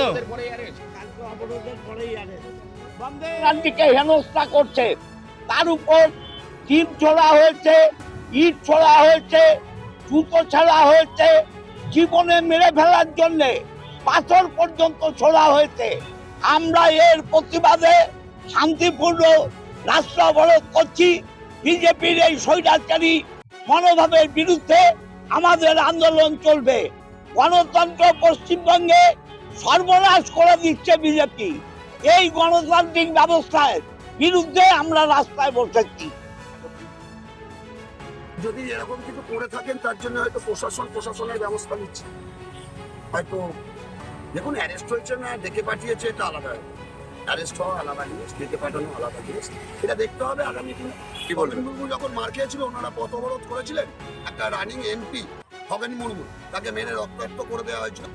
গান্ধীকে হেনস্থা করছে, তার উপর টিপ ছোড়া হয়েছে, ইট ছোড়া হয়েছে, জুতো ছোড়া হয়েছে, জীবনে মেরে ফেলার জন্য পাথর পর্যন্ত ছোড়া হয়েছে। আমরা এর প্রতিবাদে শান্তিপূর্ণ রাস্তা অবরোধ করছি। বিজেপির এই স্বৈরাচারী মনোভাবের বিরুদ্ধে আমাদের আন্দোলন চলবে। গণতন্ত্র পশ্চিমবঙ্গে সর্বনাশ করে দিচ্ছে বিজেপি। এই গণতান্ত্রিক ব্যবস্থার বিরুদ্ধে আমরা রাস্তায় বসেছি। যদি এরকম কিছু করে থাকেন তার জন্য হয়তো প্রশাসনের ব্যবস্থা নিচ্ছে। হয়তো দেখুন অ্যারেস্ট হয়েছে না ডেকে পাঠিয়েছে এটা আলাদা, অ্যারেস্ট হওয়া আলাদা জিনিস, ডেকে পাঠানো আলাদা জিনিস, সেটা দেখতে হবে আগামী দিনে। কি বলবেন? মুর্মু যখন মার খেয়েছিল ওনারা পথ অবরোধ করেছিলেন, একটা রানিং এমপি খগেন মুর্মু তাকে মেরে রক্তাক্ত করে দেওয়া হয়েছিল।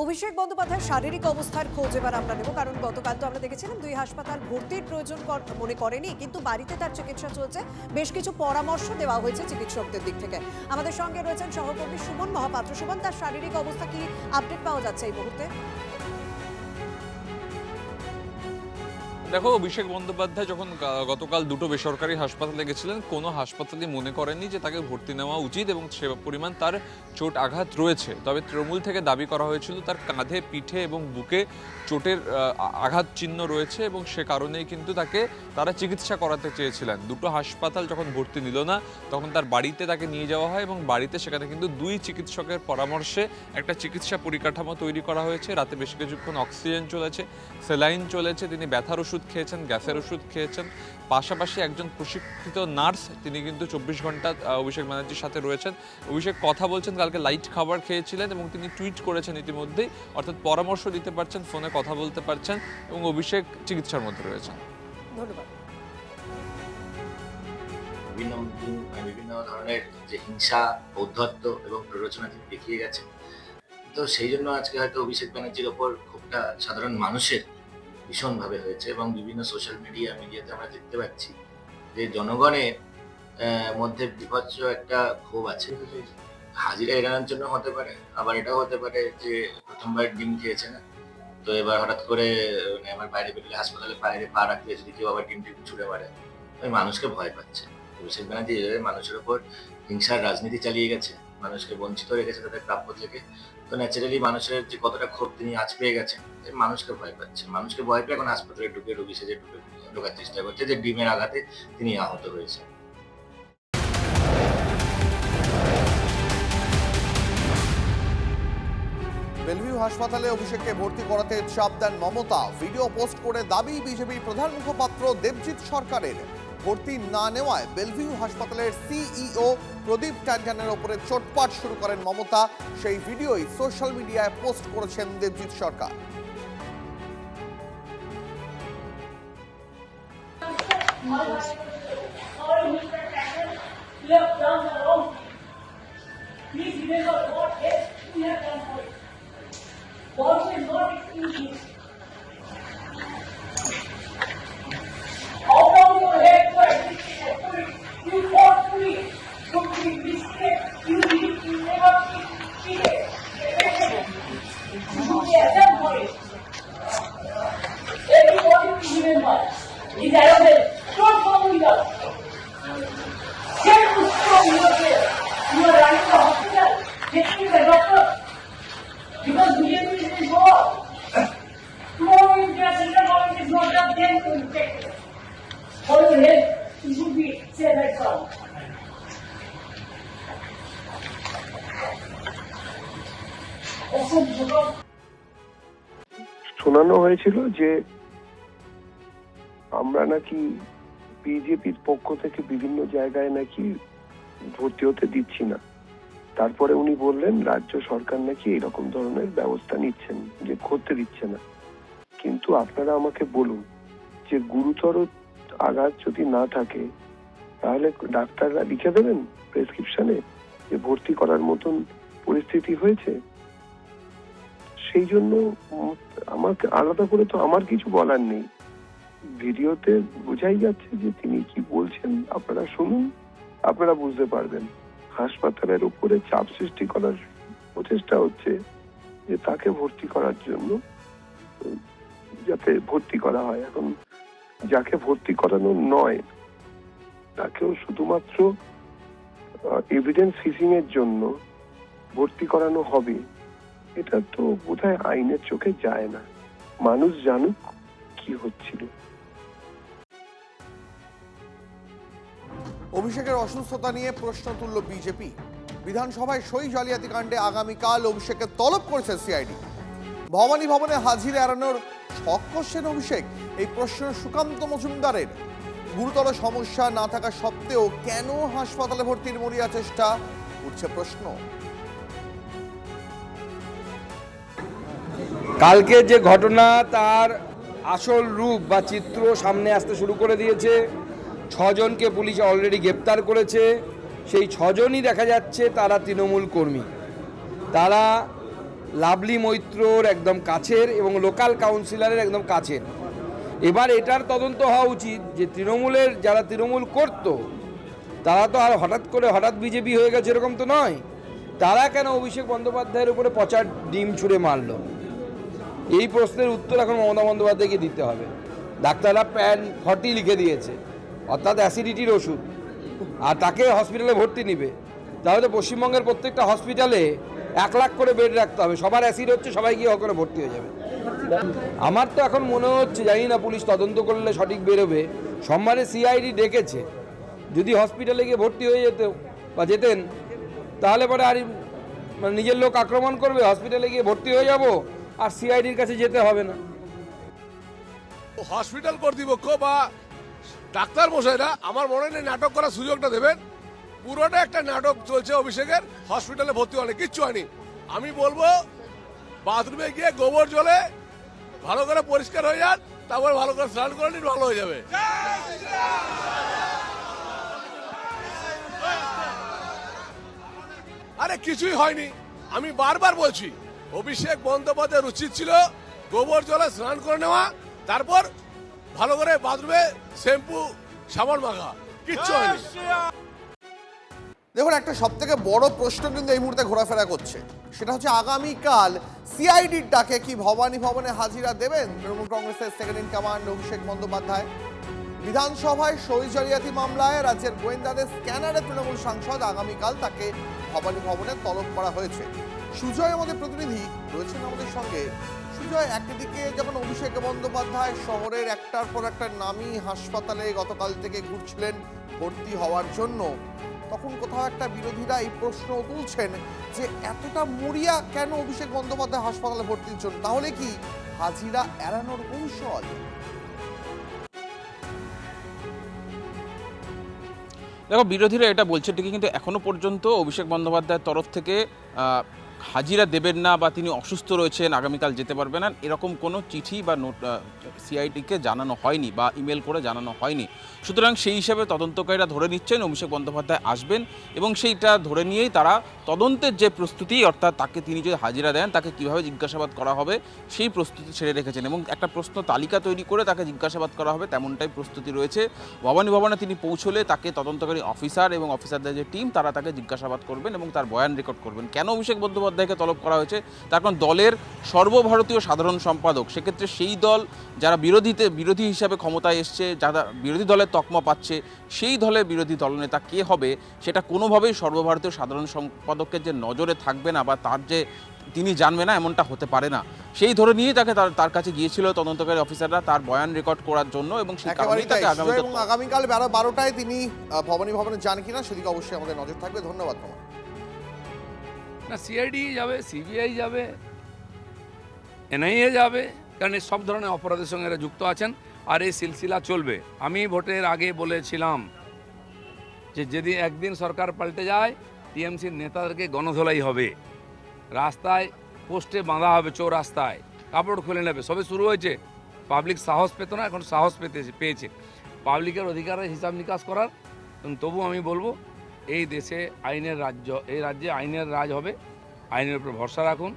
অভিষেক বন্দ্যোপাধ্যায়ের শারীরিক অবস্থার খোঁজ এবার আমরা নেব, কারণ গতকাল তো আমরা দেখেছিলাম দুই হাসপাতাল ভর্তির প্রয়োজন মনে করেনি, কিন্তু বাড়িতে তার চিকিৎসা চলছে। বেশ কিছু পরামর্শ দেওয়া হয়েছে চিকিৎসকদের দিক থেকে। আমাদের সঙ্গে রয়েছেন সহকর্মী সুমন মহাপাত্র। সুমন, তার শারীরিক অবস্থা কি আপডেট পাওয়া যাচ্ছে এই মুহূর্তে? দেখো, অভিষেক বন্দ্যোপাধ্যায় যখন গতকাল দুটো বেসরকারি হাসপাতালে গেছিলেন, কোনো হাসপাতালই মনে করেনি যে তাকে ভর্তি নেওয়া উচিত এবং সে পরিমাণ তার চোট আঘাত রয়েছে। তবে তৃণমূল থেকে দাবি করা হয়েছিল তার কাঁধে, পিঠে এবং বুকে চোটের আঘাত চিহ্ন রয়েছে এবং সে কারণেই কিন্তু তারা চিকিৎসা করাতে চেয়েছিলেন। দুটো হাসপাতাল যখন ভর্তি নিল না, তখন তার বাড়িতে তাকে নিয়ে যাওয়া হয় এবং বাড়িতে সেখানে কিন্তু দুই চিকিৎসকের পরামর্শে একটা চিকিৎসা পরিকাঠামো তৈরি করা হয়েছে। রাতে বেশ কিছুক্ষণ অক্সিজেন চলেছে, স্যালাইন চলেছে, তিনি ব্যথার ওষুধ খেয়েছেন, গ্যাসের ওষুধ খেয়েছেন। পাশাপাশি একজন প্রশিক্ষিত নার্স তিনি কিন্তু 24 ঘন্টা অভিষেক ব্যানার্জির সাথে রয়েছেন। অভিষেক কথা বলছেন, কালকে লাইট খাবার খেয়েছিলেন এবং তিনি টুইট করেছেন ইতিমধ্যেই, অর্থাৎ পরামর্শ দিতে পারছেন, ফোনে কথা বলতে পারছেন এবং অভিষেক চিকিৎসার মধ্যে রয়েছেন। ধন্যবাদ। বিভিন্ন ধরনের যে হিংসা, ঔদ্ধত্য এবং প্ররোচনা তিনি দেখিয়ে গেছেন, তো সেই জন্য আজকে হয়তো অভিষেক ব্যানার্জির ওপর ক্ষোভটা সাধারণ মানুষের ভীষণভাবে হয়েছে এবং বিভিন্ন সোশ্যাল মিডিয়াতে আমরা দেখতে পাচ্ছি যে জনগণের মধ্যে বিভৎস একটা ক্ষোভ আছে। হাজিরা এড়ানোর জন্য হতে পারে, আবার এটাও হতে পারে যে প্রথমবার ডিম খেয়েছে না, তো এবার হঠাৎ করে আমার বাইরে বেরোলে হাসপাতালে বাইরে পা রাখলে যদি কেউ আবার ডিম ছুড়ে মারে, ওই মানুষকে ভয় পাচ্ছে। অভিষেক ব্যানার্জি মানুষের ওপর হিংসার রাজনীতি চালিয়ে গেছে, মানুষকে বঞ্চিত রেখেছে তাদের প্রাপ্য থেকে, তো ন্যাচারালি মানুষের যে কতটা ক্ষোভ তিনি আজ পেয়ে গেছেন, মানুষকে ভয় পাচ্ছে। মানুষকে ভয় পেয়ে এখন হাসপাতালে রোগী সেজে ঢোকার চেষ্টা করছে যে ডিমের আঘাতে তিনি আহত হয়েছে। বেলভিউ হাসপাতালে অভিষেককে ভর্তি করাতে চাপ দেন মমতা। ভিডিও পোস্ট করে দাবি বিজেপির প্রধান মুখপাত্র দেবজিৎ সরকারের। ভর্তি না নেওয়ায় বেলভিউ হাসপাতালের সিইও প্রদীপ ট্যান্ডনের ওপরে চোটপাট শুরু করেন মমতা। সেই ভিডিওই সোশ্যাল মিডিয়ায় পোস্ট করেছেন দেবজিৎ সরকার। শোনানো হয়েছিল যে আমরা নাকি বিজেপির পক্ষ থেকে বিভিন্ন জায়গায় নাকি ভর্তি হতে দিচ্ছি না। তারপরে উনি বললেন রাজ্য সরকার নাকি এরকম ধরনের ব্যবস্থা নিচ্ছেন, যে করতে দিচ্ছে না। কিন্তু আপনারা আমাকে বলুন যে গুরুতর আঘাত যদি না থাকে তাহলে ডাক্তাররা লিখে দেবেন প্রেসক্রিপশনে যে ভর্তি করার মতন পরিস্থিতি হয়েছে। সেই জন্য আমাকে আলাদা করে তো আমার কিছু বলার নেই। ভিডিওতে বোঝাই যাচ্ছে যে তিনি কি বলছেন, আপনারা শুনুন, আপনারা বুঝতে পারবেন। হাসপাতালের উপরে চাপ সৃষ্টি করার প্রচেষ্টা হচ্ছে যে তাকে ভর্তি করার জন্য, যাতে ভর্তি করা হয়। এখন যাকে ভর্তি করানো নয় তাকেও শুধুমাত্র এভিডেন্স ফিসিং এর জন্য ভর্তি করানো হবে, এটা তো বোধহয় আইনের চোখে যায় না। মানুষ জানুক কি হচ্ছিল। অভিষেকের অসুস্থতা নিয়ে প্রশ্ন তুলল বিজেপি। বিধানসভায় সই জালিয়াতি কাণ্ডে আগামীকাল অভিষেকের তলব করেছে সিআইডি। ভবানী ভবনে হাজিরা এড়ানোর ছক কষছেন অভিষেক, এই প্রশ্ন সুকান্ত মজুমদারের। গুরুতর সমস্যা না থাকা সত্ত্বেও কেন হাসপাতালে ভর্তির মরিয়া চেষ্টা, উঠছে প্রশ্ন। কালকে যে ঘটনা তার আসল রূপ বা চিত্র সামনে আসতে শুরু করে দিয়েছে। 6 জনকে পুলিশ অলরেডি গ্রেপ্তার করেছে। সেই 6 জনই দেখা যাচ্ছে তারা তৃণমূল কর্মী। তারা লাভলি মৈত্রর একদম কাছের এবং লোকাল কাউন্সিলরের একদম কাছের। এবার এটার তদন্ত হওয়া উচিত যে তৃণমূলের যারা তৃণমূল করত তারা তো আর হঠাৎ বিজেপি হয়ে গেছে এরকম তো নয়। তারা কেন অভিষেক বন্দ্যোপাধ্যায়ের উপরে পচা ডিম ছুঁড়ে মারল? এই প্রশ্নের উত্তর এখন মমতা বন্দ্যোপাধ্যায়কে দিতে হবে। ডাক্তাররা প্যান 40 লিখে দিয়েছে, অর্থাৎ অ্যাসিডিটির ওষুধ, আর তাকে হসপিটালে ভর্তি নিবে। তাহলে পশ্চিমবঙ্গের প্রত্যেকটা হসপিটালে 1 লাখ করে বেড রাখতে হবে। সবার অ্যাসিড হচ্ছে, সবাই গিয়ে করে ভর্তি হয়ে যাবে। আমার তো এখন মনে হচ্ছে, জানি না পুলিশ তদন্ত করলে সঠিক বেরোবে, সোমবারে সিআইডি ডেকেছে। যদি হসপিটালে গিয়ে ভর্তি হয়ে যেতেন তাহলে পরে আর নিজের লোক আক্রমণ করবে, হসপিটালে গিয়ে ভর্তি হয়ে যাব আর সিআইডির কাছে যেতে হবে না। হসপিটাল কর্তৃপক্ষ বা ডাক্তার মশাইরা আমার মনে নেই নাটক করার সুযোগটা দেবেন। পুরোটা একটা নাটক চলছে অভিষেকের। হসপিটালে ভর্তি হলে কিচ্ছু হয়নি। আমি বলবো বাথরুমে গিয়ে গোবর জলে ভালো করে পরিষ্কার হয়ে যান, তারপর ভালো করে স্নান করে নিন, ভালো হয়ে যাবে। আরে কিছুই হয়নি। আমি বারবার বলছি অভিষেক বন্দ্যোপাধ্যায়ের উচিত ছিল গোবর জলে স্নান করে নেওয়া, তারপর ভালো করে বাথরুমে শ্যাম্পু সাবান মাখা। কিচ্ছু হয়নি। দেখুন, একটা সবথেকে বড় প্রশ্ন কিন্তু এই মুহূর্তে ঘোরাফেরা করছে, সেটা হচ্ছে আগামীকাল সিআইডির ডাকে কি ভবানী ভবনে হাজিরা দেবেন তৃণমূল কংগ্রেসের second in command Abhishek Bandyopadhyay? বিধানসভায় সই জালিয়াতি মামলায় রাজ্যের গোয়েন্দাদের স্ক্যানারে তৃণমূল সাংসদ, আগামীকাল তাকে ভবানী ভবনে তলব করা হয়েছে। সুজয় আমাদের প্রতিনিধি রয়েছেন আমাদের সঙ্গে। সুজয়, একদিকে যখন অভিষেক বন্দ্যোপাধ্যায় শহরের একটার পর একটা নামী হাসপাতালে গতকাল থেকে ঘুরছিলেন ভর্তি হওয়ার জন্য, তখন কোথাও একটা বিরোধীরা এই প্রশ্ন তুলছেন যে এতটা মরিয়া কেন অভিষেক বন্দ্যোপাধ্যায় হাসপাতালে ভর্তির জন্য? তাহলে কি হাজিরা এড়ানোর কৌশল? দেখো, বিরোধীরা এটা বলছে ঠিকই, কিন্তু এখনো পর্যন্ত অভিষেক বন্দ্যোপাধ্যায়ের তরফ থেকে হাজিরা দেবেন না বা তিনি অসুস্থ রয়েছেন, আগামীকাল যেতে পারবে না, এরকম কোনো চিঠি বা নোট সিআইডিকে জানানো হয়নি বা ইমেল করে জানানো হয়নি। সুতরাং সেই হিসাবে তদন্তকারীরা ধরে নিচ্ছেন অভিষেক বন্দ্যোপাধ্যায় আসবেন এবং সেইটা ধরে নিয়েই তারা তদন্তের যে প্রস্তুতি, অর্থাৎ তাকে তিনি যদি হাজিরা দেন তাকে কীভাবে জিজ্ঞাসাবাদ করা হবে সেই প্রস্তুতি ছেড়ে রেখেছেন এবং একটা প্রশ্ন তালিকা তৈরি করে তাকে জিজ্ঞাসাবাদ করা হবে তেমনটাই প্রস্তুতি রয়েছে। ভবানী ভবনে তিনি পৌঁছলে তাকে তদন্তকারী অফিসার এবং অফিসারদের যে টিম তারা তাকে জিজ্ঞাসাবাদ করবেন এবং তার বয়ান রেকর্ড করবেন। কেন অভিষেক বন্দ্যোপাধ্যায়কে তলব করা হয়েছে? তার কারণ দলের সর্বভারতীয় সাধারণ সম্পাদক, সেক্ষেত্রে সেই দল যারা বিরোধী হিসাবে ক্ষমতায় এসছে, যারা বিরোধী দলের তকমা পাচ্ছে, সেই দলের বিরোধী দলনেতা কে হবে সেটা কোনোভাবেই সর্বভারতীয় সাধারণ সম্পাদকের যে নজরে থাকবে না বা তার যে তিনি জানবে না এমনটা হতে পারে না। সেই ধরে নিয়েই তাকে তার কাছে গিয়েছিল তদন্তকারী অফিসাররা তার বয়ান রেকর্ড করার জন্য এবং সেই কারণেই তাকে আগামীকাল 12টায় তিনি ভবানী ভবনে যান কিনা সেদিকে অবশ্যই আমাদের নজর থাকবে। ধন্যবাদ তোমার। না, সিআইডি যাবে, সিবিআই যাবে, এনআইএ যাবে, কারণ এই সব ধরনের অপরাধের সঙ্গে এরা যুক্ত আছেন আর এই সিলসিলা চলবে। আমি ভোটের আগে বলেছিলাম যে যদি একদিন সরকার পাল্টে যায় টিএমসির নেতাদেরকে গণধোলাই হবে, রাস্তায় পোস্টে বাঁধা হবে, চৌরাস্তায় কাপড় খুলে নেবে। সবে শুরু হয়েছে, পাবলিক সাহস পেত না, এখন সাহস পেয়েছে পাবলিকের অধিকারের হিসাব নিকাশ করার। তবু আমি বলবো এই দেশে আইনের রাজ্য, এই রাজ্যে আইনের রাজ হবে। আইনের উপর ভরসা রাখুন।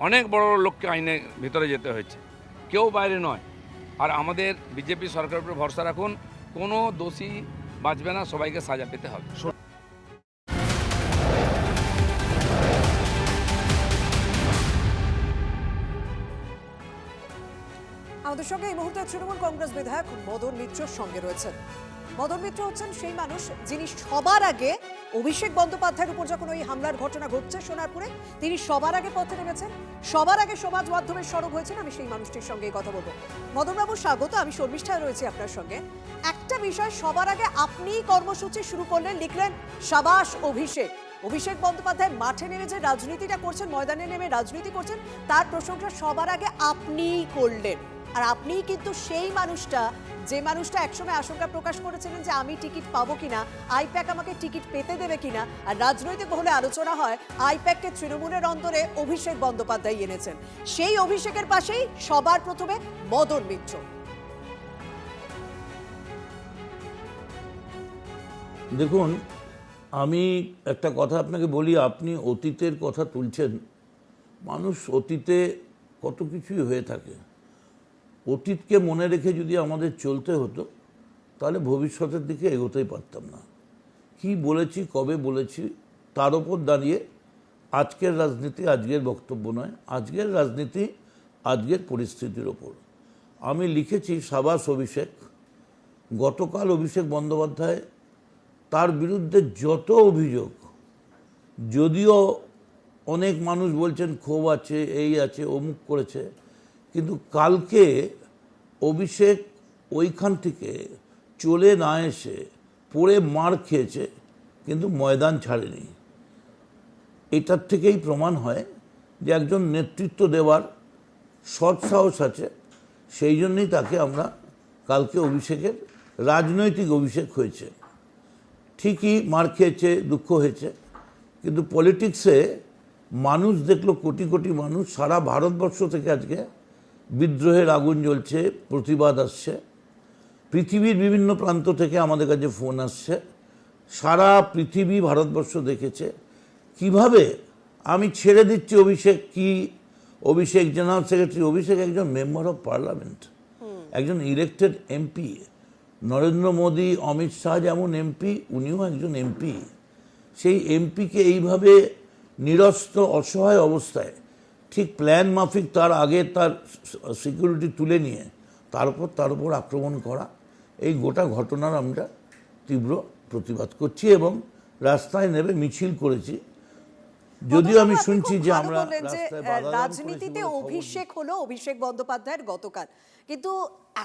অনেক বড় বড় লোককে আইনের ভিতরে যেতে হয়েছে, কেউ বাইরে নয়। আর আমাদের বিজেপি সরকারের উপর ভরসা রাখুন, কোনো দোষী বাঁচবে না, সবাইকে সাজা পেতে হবে। আমাদের সঙ্গে এই মুহূর্তে তৃণমূল কংগ্রেস বিধায়ক মদন মিত্রর সঙ্গে রয়েছেন। মদন মিত্র হচ্ছেন সেই মানুষ যিনি সবার আগে অভিষেক বন্দ্যোপাধ্যায়ের উপর যখন ওই হামলার ঘটনা ঘটছে সোনারপুরে, তিনি সবার আগে পথে নেমেছেন, সবার আগে সমাজ মাধ্যমের সরব হয়েছেন। আমি সেই মানুষটির সঙ্গে কথা বলবো। মদনবাবু স্বাগত, আমি শর্মিষ্ঠায় রয়েছি আপনার সঙ্গে। একটা বিষয়, সবার আগে আপনি কর্মসূচি শুরু করলেন, লিখলেন সাবাস অভিষেক। অভিষেক বন্দ্যোপাধ্যায় মাঠে নেমে যে রাজনীতিটা করছেন, ময়দানে নেমে রাজনীতি করছেন, তার প্রশংসা সবার আগে আপনিই করলেন। আর আপনিই কিন্তু সেই মানুষটা, যে মানুষটা একসময় আশঙ্কা প্রকাশ করেছিলেন যে আমি টিকিট পাবো কিনা, আইপ্যাক আমাকে টিকিট পেতে দেবে কিনা। আর রাজনৈতিক মহলে আলোচনা হয় আইপ্যাককে তৃণমূলের অন্তরে অভিষেক বন্দ্যোপাধ্যায় এনেছেন। সেই অভিষেকের পাশেই সবার প্রথমে মদন মিত্র। দেখুন, আমি একটা কথা আপনাকে বলি, আপনি অতীতের কথা তুলছেন। মানুষ অতীতে কত কিছুই হয়ে থাকে। অতীতকে মনে রেখে যদি আমাদের চলতে হতো তাহলে ভবিষ্যতের দিকে এগোতেই পারতাম না। কি বলেছি, কবে বলেছি, তার ওপর দাঁড়িয়ে আজকের রাজনীতি আজকের বক্তব্য নয়, আজকের রাজনীতি আজকের পরিস্থিতির ওপর। আমি লিখেছি সাবাস অভিষেক। গতকাল অভিষেক বন্দ্যোপাধ্যায়, তার বিরুদ্ধে যত অভিযোগ, যদিও অনেক মানুষ বলছেন ক্ষোভ আছে, এই আছে, অমুক করেছে, কিন্তু কালকে অভিষেক ওইখান থেকে চলে না এসে পড়ে মার খেয়েছে, কিন্তু ময়দান ছাড়েনি। এটার থেকেই প্রমাণ হয় যে একজন নেতৃত্ব দেওয়ার সৎ সাহস আছে। সেই জন্যই তাকে আমরা কালকে অভিষেকের রাজনৈতিক অভিষেক হয়েছে। ঠিকই মার খেয়েছে, দুঃখ হয়েছে, কিন্তু পলিটিক্সে মানুষ দেখলো, কোটি কোটি মানুষ সারা ভারতবর্ষ থেকে আজকে বিদ্রোহের আগুন জ্বলছে, প্রতিবাদ আসছে, পৃথিবীর বিভিন্ন প্রান্ত থেকে আমাদের কাছে ফোন আসছে। সারা পৃথিবী, ভারতবর্ষ দেখেছে কিভাবে আমি ছেড়ে দিচ্ছি অভিষেক। কি অভিষেক জেনারেল সেক্রেটারি, অভিষেক একজন মেম্বার অফ পার্লামেন্ট, একজন ইলেক্টেড এমপি। নরেন্দ্র মোদী, অমিত শাহ যেমন এমপি, উনিও একজন এমপি। সেই এমপিকে এইভাবে নিরস্ত্র অসহায় অবস্থায়, ঠিক প্ল্যান মাফিক তার আগে তার সিকিউরিটি তুলে নিয়ে তার উপর আক্রমণ করা, এই গোটা ঘটনার আমরা তীব্র প্রতিবাদ করছি এবং রাস্তায় নেমে মিছিল করেছি। যদিও আমি শুনছি যে আমরা রাজনীতিতে অভিষেক হলো অভিষেক বন্দ্যোপাধ্যায়ের গতকাল, কিন্তু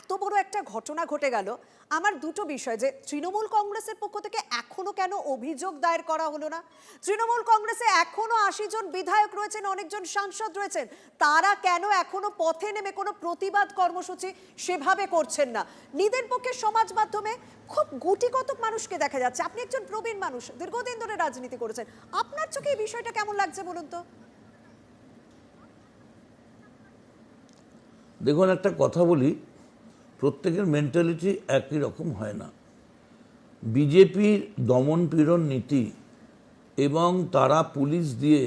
এত বড় একটা ঘটনা ঘটে গেল। আমার দুটো বিষয়, যে তৃণমূল কংগ্রেসের পক্ষ থেকে এখনো কেন অভিযোগ দায়ের করা হলো না? তৃণমূল কংগ্রেসে এখনো 80 জন বিধায়ক রয়েছেন, অনেকজন সাংসদ রয়েছেন, তারা কেন এখনো পথে নেমে কোনো প্রতিবাদ কর্মসূচি সেভাবে করছেন না? নিজের পক্ষে সমাজ মাধ্যমে খুব গুটি কতক মানুষকে দেখা যাচ্ছে। আপনি একজন প্রবীণ মানুষ, দীর্ঘদিন ধরে রাজনীতি করেছেন, আপনার চোখে এই বিষয়টা কেমন লাগছে বলুন তো? দেখুন, একটা কথা বলি, প্রত্যেকের মেন্টালিটি একই রকম হয় না। বিজেপির দমন পীড়ন নীতি এবং তারা পুলিশ দিয়ে,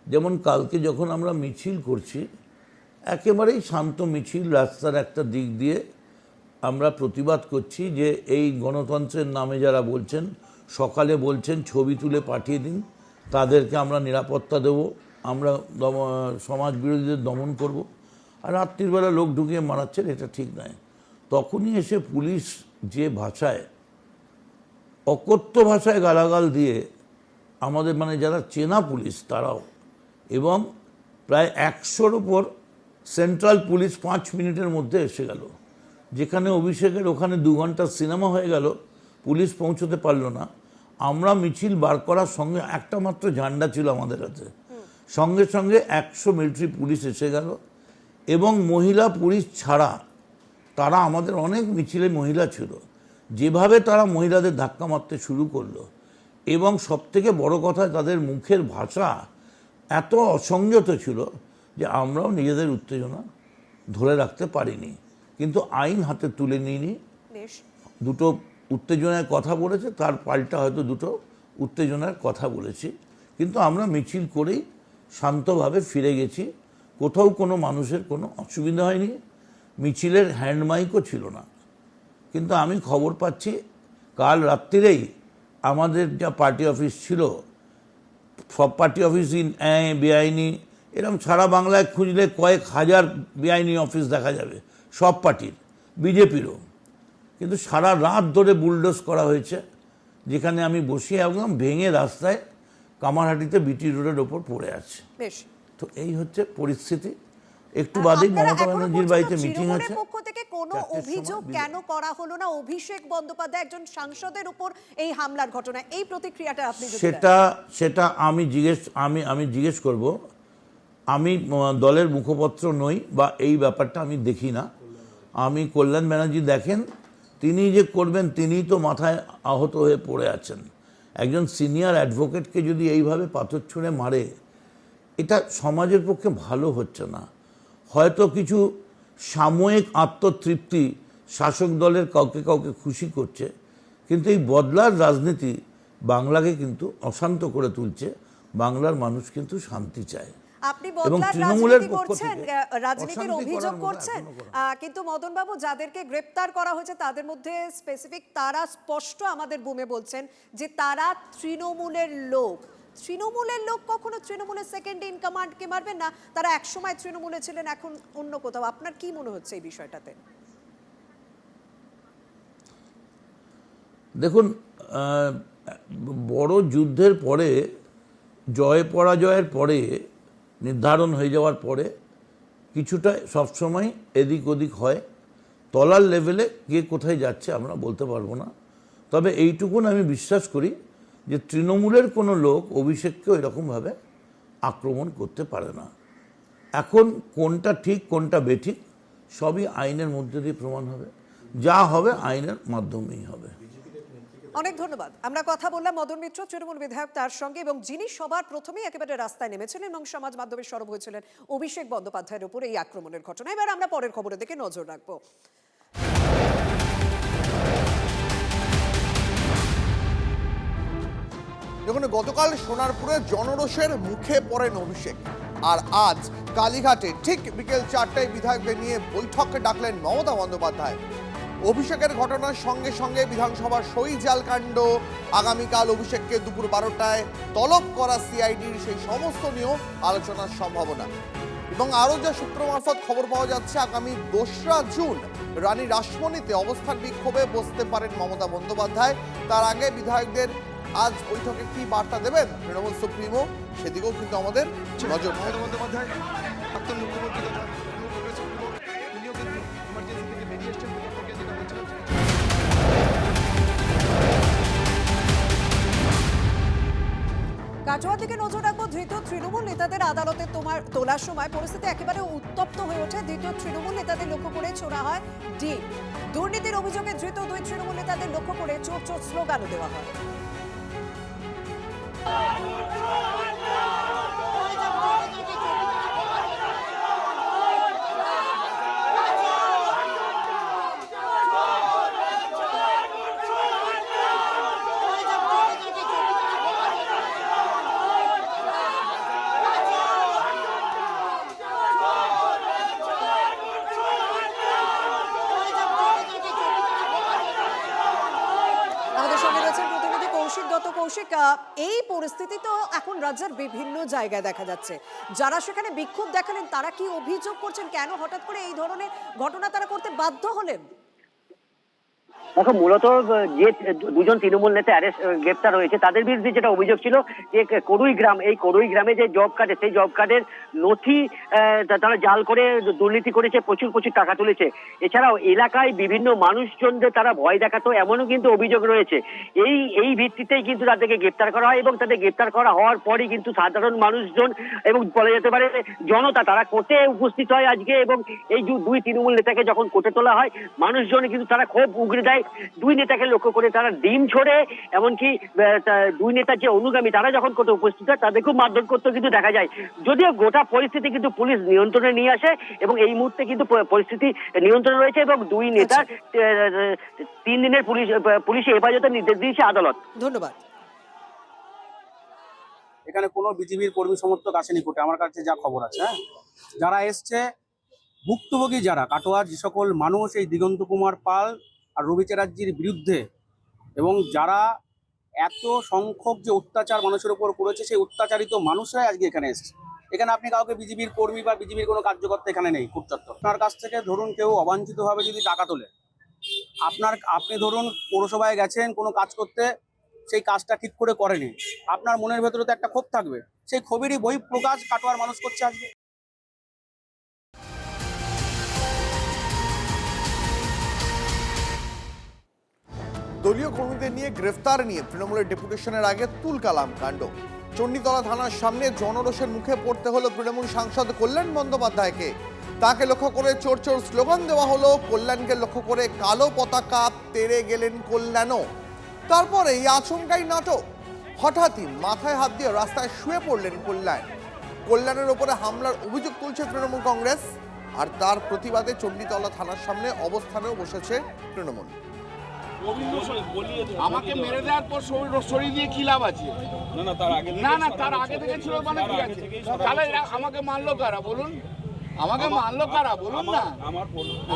যেমন কালকে যখন আমরা মিছিল করছি, একেবারেই শান্ত মিছিল, রাস্তার একটা দিক দিয়ে আমরা প্রতিবাদ করছি যে এই গণতন্ত্রের নামে যারা বলছেন, সকালে বলছেন ছবি তুলে পাঠিয়ে দিন, তাদেরকে আমরা নিরাপত্তা দেব, আমরা সমাজ বিরোধীদের দমন করব, আর রাত্রিবেলা লোক ঢুকিয়ে মারাচ্ছেন, এটা ঠিক নয়। তখনই এসে পুলিশ যে ভাষায়, অকথ্য ভাষায় গালাগাল দিয়ে আমাদের, মানে যারা চেনা পুলিশ তারাও, এবং প্রায় 100-র উপর সেন্ট্রাল পুলিশ 5 মিনিটের মধ্যে এসে গেল। যেখানে অভিষেকের ওখানে 2 ঘন্টার সিনেমা হয়ে গেল, পুলিশ পৌঁছতে পারলো না। আমরা মিছিল বার করার সঙ্গে একটা মাত্র ঝান্ডা ছিল আমাদের হাতে, সঙ্গে সঙ্গে 100 মিলিটারি পুলিশ এসে গেল। এবং মহিলা পুলিশ ছাড়া তারা, আমাদের অনেক মিছিলে মহিলা ছিল, যেভাবে তারা মহিলাদের ধাক্কা মারতে শুরু করলো, এবং সবথেকে বড় কথা তাদের মুখের ভাষা এত অসংযত ছিল যে আমরাও নিজেদের উত্তেজনা ধরে রাখতে পারিনি। কিন্তু আইন হাতে তুলে নিইনি। দুটো উত্তেজনার কথা বলেছে, তার পাল্টা হয়তো দুটো উত্তেজনার কথা বলেছি, কিন্তু আমরা মিছিল করেই শান্তভাবে ফিরে গেছি। কোথাও কোনো মানুষের কোনো অসুবিধা হয়নি। মিছিলের হ্যান্ডমাইকও ছিল না। কিন্তু আমি খবর পাচ্ছি কাল রাত্রিরেই আমাদের যা পার্টি অফিস ছিল, সব পার্টি অফিসই বেআইনি, এরকম সারা বাংলায় খুঁজলে কয়েক হাজার বেআইনি অফিস দেখা যাবে, সব পার্টির, বিজেপিরও। কিন্তু সারা রাত ধরে বুলডোজ করা হয়েছে। যেখানে আমি বসে একদম ভেঙে রাস্তায় কামারহাটিতে বিটি রোডের ওপর পড়ে আছে। তো এই হচ্ছে পরিস্থিতি। একটু বাদেই মমতা ব্যানার্জির বাড়িতে মিটিং আছে। পক্ষ থেকে কোনো অভিযোগ কেন করা হলো না অভিষেক বন্দ্যোপাধ্যায় একজন সাংসদের উপর এই হামলার ঘটনা? এই প্রতিক্রিয়াটা আপনি সেটা আমি জিজ্ঞেস করব। আমি দলের মুখপত্র নই বা এই ব্যাপারটা আমি দেখি না। আমি কল্যাণ ব্যানার্জি দেখেন, তিনি যে করবেন তিনিই তো মাথায় আহত হয়ে পড়ে আছেন। একজন সিনিয়র অ্যাডভোকেটকে যদি এইভাবে পাথর ছুঁড়ে মারে, এটা সমাজের পক্ষে ভালো হচ্ছে না। হয়তো কিছু সাময়িক আত্মতৃপ্তি শাসক দলের কাউকে কাউকে খুশি করছে, কিন্তু এই বদলার রাজনীতি বাংলাকে কিন্তু অশান্ত করে তুলছে। বাংলার মানুষ কিন্তু শান্তি চায়। আপনি বদলার রাজনীতি করছেন, রাজনীতির অভিযোগ করছেন, কিন্তু মদন বাবু যাদেরকে গ্রেপ্তার করা হয়েছে তাদের মধ্যে স্পেসিফিক তারা স্পষ্ট আমাদের বুমে বলছেন যে তারা তৃণমূলের লোক। তৃণমূলের লোক কখনো তৃণমূলের সেকেন্ড ইন কমান্ডকে মারবেন না। তারা একসময় তৃণমূলে ছিলেন, এখন অন্য কোথাও। আপনার কি মনে হচ্ছে এই বিষয়টাতে? দেখুন, বড় যুদ্ধের পরে, জয় পরাজয়ের পরে, নির্ধারণ হয়ে যাওয়ার পরে কিছুটা সবসময় এদিক ওদিক হয়। তলার লেভেলে কে কোথায় যাচ্ছে আমরা বলতে পারবো না। তবে এইটুকুন আমি বিশ্বাস করি যে তৃণমূলের কোনো লোক অভিষেককে এরকমভাবে আক্রমণ করতে পারে না। এখন কোনটা ঠিক কোনটা বেঠিক সবই আইনের মধ্যে দিয়ে প্রমাণ হবে, যা হবে আইনের মাধ্যমেই হবে। অনেক ধন্যবাদ। আমরা কথা বললাম মদন মিত্র, তৃণমূল বিধায়ক, তার সঙ্গে, এবং যিনি সবার প্রথমেই একেবারে রাস্তায় নেমেছিলেন এবং সমাজ মাধ্যমে সরব হয়েছিলেন অভিষেক বন্দ্যোপাধ্যায়ের উপর এই আক্রমণের ঘটনা। এবার আমরা পরের খবরের দিকে নজর রাখবো। যখন গতকাল সোনারপুরে জনরোষের মুখে পড়েন অভিষেক, আর আজ কালীঘাটে ঠিক বিকেল 4টায় বিধায়কদের নিয়ে বৈঠক ডাকলেন মমতা বন্দ্যোপাধ্যায়। অভিষেকের ঘটনার সঙ্গে সঙ্গে বিধানসভার সই জালকাণ্ড, আগামীকাল অভিষেককে দুপুর 12টায় তলব করা সিআইডির সেই সমস্ত নিয়েও আলোচনার সম্ভাবনা। এবং আরও যা সূত্র মারফত খবর পাওয়া যাচ্ছে, আগামী 2রা জুন রানী রাসমণিতে অবস্থান বিক্ষোভে বসতে পারেন মমতা বন্দ্যোপাধ্যায়। তার আগে বিধায়কদের আজ বৈঠকে কি বার্তা দেবেন তৃণমূল সুপ্রিমো, সেদিকেও কিন্তু আমাদের নজর। মমতা বন্দ্যোপাধ্যায় প্রাক্তন মুখ্যমন্ত্রী তথা তিনিও কিন্তু ইমার্জেন্সি থেকে বেরিয়ে এসছেন। কাটোয়া থেকে নজর রাখবো। ধৃত তৃণমূল নেতাদের আদালতে তোলার সময় পরিস্থিতি একেবারে উত্তপ্ত হয়ে ওঠে। ধৃত তৃণমূল নেতাদের লক্ষ্য করে ছোড়া হয় ডিম। দুর্নীতির অভিযোগে ধৃত 2 তৃণমূল নেতাদের লক্ষ্য করে চোর চোর স্লোগানও দেওয়া হয়। কৌশিক, এই পরিস্থিতি তো এখন রাজ্যের বিভিন্ন জায়গায় দেখা যাচ্ছে। যারা সেখানে বিক্ষোভ দেখালেন তারা কি অভিযোগ করছেন, কেন হঠাৎ করে এই ধরনের ঘটনা তারা করতে বাধ্য হলেন? দেখো, মূলত যে 2জন তৃণমূল নেতা গ্রেপ্তার হয়েছে তাদের বিরুদ্ধে যেটা অভিযোগ ছিল যে করুইগ্রাম, এই করুইগ্রামে যে জব কার্ডে, সেই জব কার্ডের নথি তারা জাল করে দুর্নীতি করেছে, প্রচুর টাকা তুলেছে। এছাড়াও এলাকায় বিভিন্ন মানুষজনদের তারা ভয় দেখাতো, এমনও কিন্তু অভিযোগ রয়েছে। এই ভিত্তিতেই কিন্তু তাদেরকে গ্রেপ্তার করা হয় এবং তাদের গ্রেপ্তার করা হওয়ার পরই কিন্তু সাধারণ মানুষজন এবং বলা যেতে পারে জনতা তারা কোর্টে উপস্থিত হয় আজকে। এবং এই 2 তৃণমূল নেতাকে যখন কোর্টে তোলা হয়, মানুষজন কিন্তু তারা ক্ষোভ উগরে দেয়। 2 নেতাকে লক্ষ্য করে তারা ডিম ছোড়ে, এমনকি 2 নেতার যে অনুগামী তারা যখন কোর্টে উপস্থিত হয় তাদেরকেও মারধর করতে কিন্তু দেখা যায়। যদিও গোটা পরিস্থিতি কিন্তু পুলিশ নিয়ন্ত্রণে নিয়ে আসে এবং এই মুহূর্তে কিন্তু পরিস্থিতি নিয়ন্ত্রণে রয়েছে এবং 2 নেতার 3 দিনের পুলিশে হেফাজতের নির্দেশ দিয়েছে আদালত। ধন্যবাদ। এখানে কোনো বিজেপির কর্মী সমর্থক আসেনি কোর্টে, আমার কাছে যা খবর আছে। যারা এসছে ভুক্তভোগী, যারা কাটোয়ার যে সকল মানুষ এই দিগন্ত কুমার পাল আর রবি চ্যাটার্জির বিরুদ্ধে, এবং যারা এত সংখ্যক যে অত্যাচার মানুষের উপর করেছে, সেই অত্যাচারিত মানুষরাই আজকে এখানে এসছে। এখানে আপনি কাউকে বিজেপির কর্মী বা বিজেপির কোনো কার্যকর্তা এখানে নেই কোর্ট চত্বর। আপনার কাছ থেকে ধরুন কেউ অবাঞ্ছিতভাবে যদি টাকা তোলে, আপনি ধরুন পৌরসভায় গেছেন কোনো কাজ করতে, সেই কাজটা ঠিক করে করেনি, আপনার মনের ভেতরে তো একটা ক্ষোভ থাকবে। সেই ক্ষোভেরই বহিঃপ্রকাশ কাটোয়ার মানুষ করছে আজকে। দলীয় কর্মীদের নিয়ে গ্রেফতার নিয়ে তৃণমূলের ডেপুটেশনের আগে তুলকালাম কাণ্ড। চণ্ডীতলা থানার সামনে জনরোষের মুখে পড়তে হলো তৃণমূল সাংসদ কল্যাণ বন্দ্যোপাধ্যায়কে। তাকে লক্ষ্য করে চোর চোর স্লোগান দেওয়া হলো। কল্যাণকে লক্ষ্য করে কালো পতাকা তেড়ে গেলেন কল্যাণও। তারপরে এই আচমকাই নাটক। হঠাৎই মাথায় হাত দিয়ে রাস্তায় শুয়ে পড়লেন কল্যাণ। কল্যাণের ওপরে হামলার অভিযোগ তুলছে তৃণমূল কংগ্রেস, আর তার প্রতিবাদে চণ্ডীতলা থানার সামনে অবস্থানেও বসেছে তৃণমূল। আমাকে মেরে দেওয়ার পর সরিয়ে দিয়ে কি লাভ আছে? না তার আগে থেকে ছিল মানে কি আছে? তাহলে আমাকে মারলো কারা বলুন? আমাকে মারলো কারা বলুন না?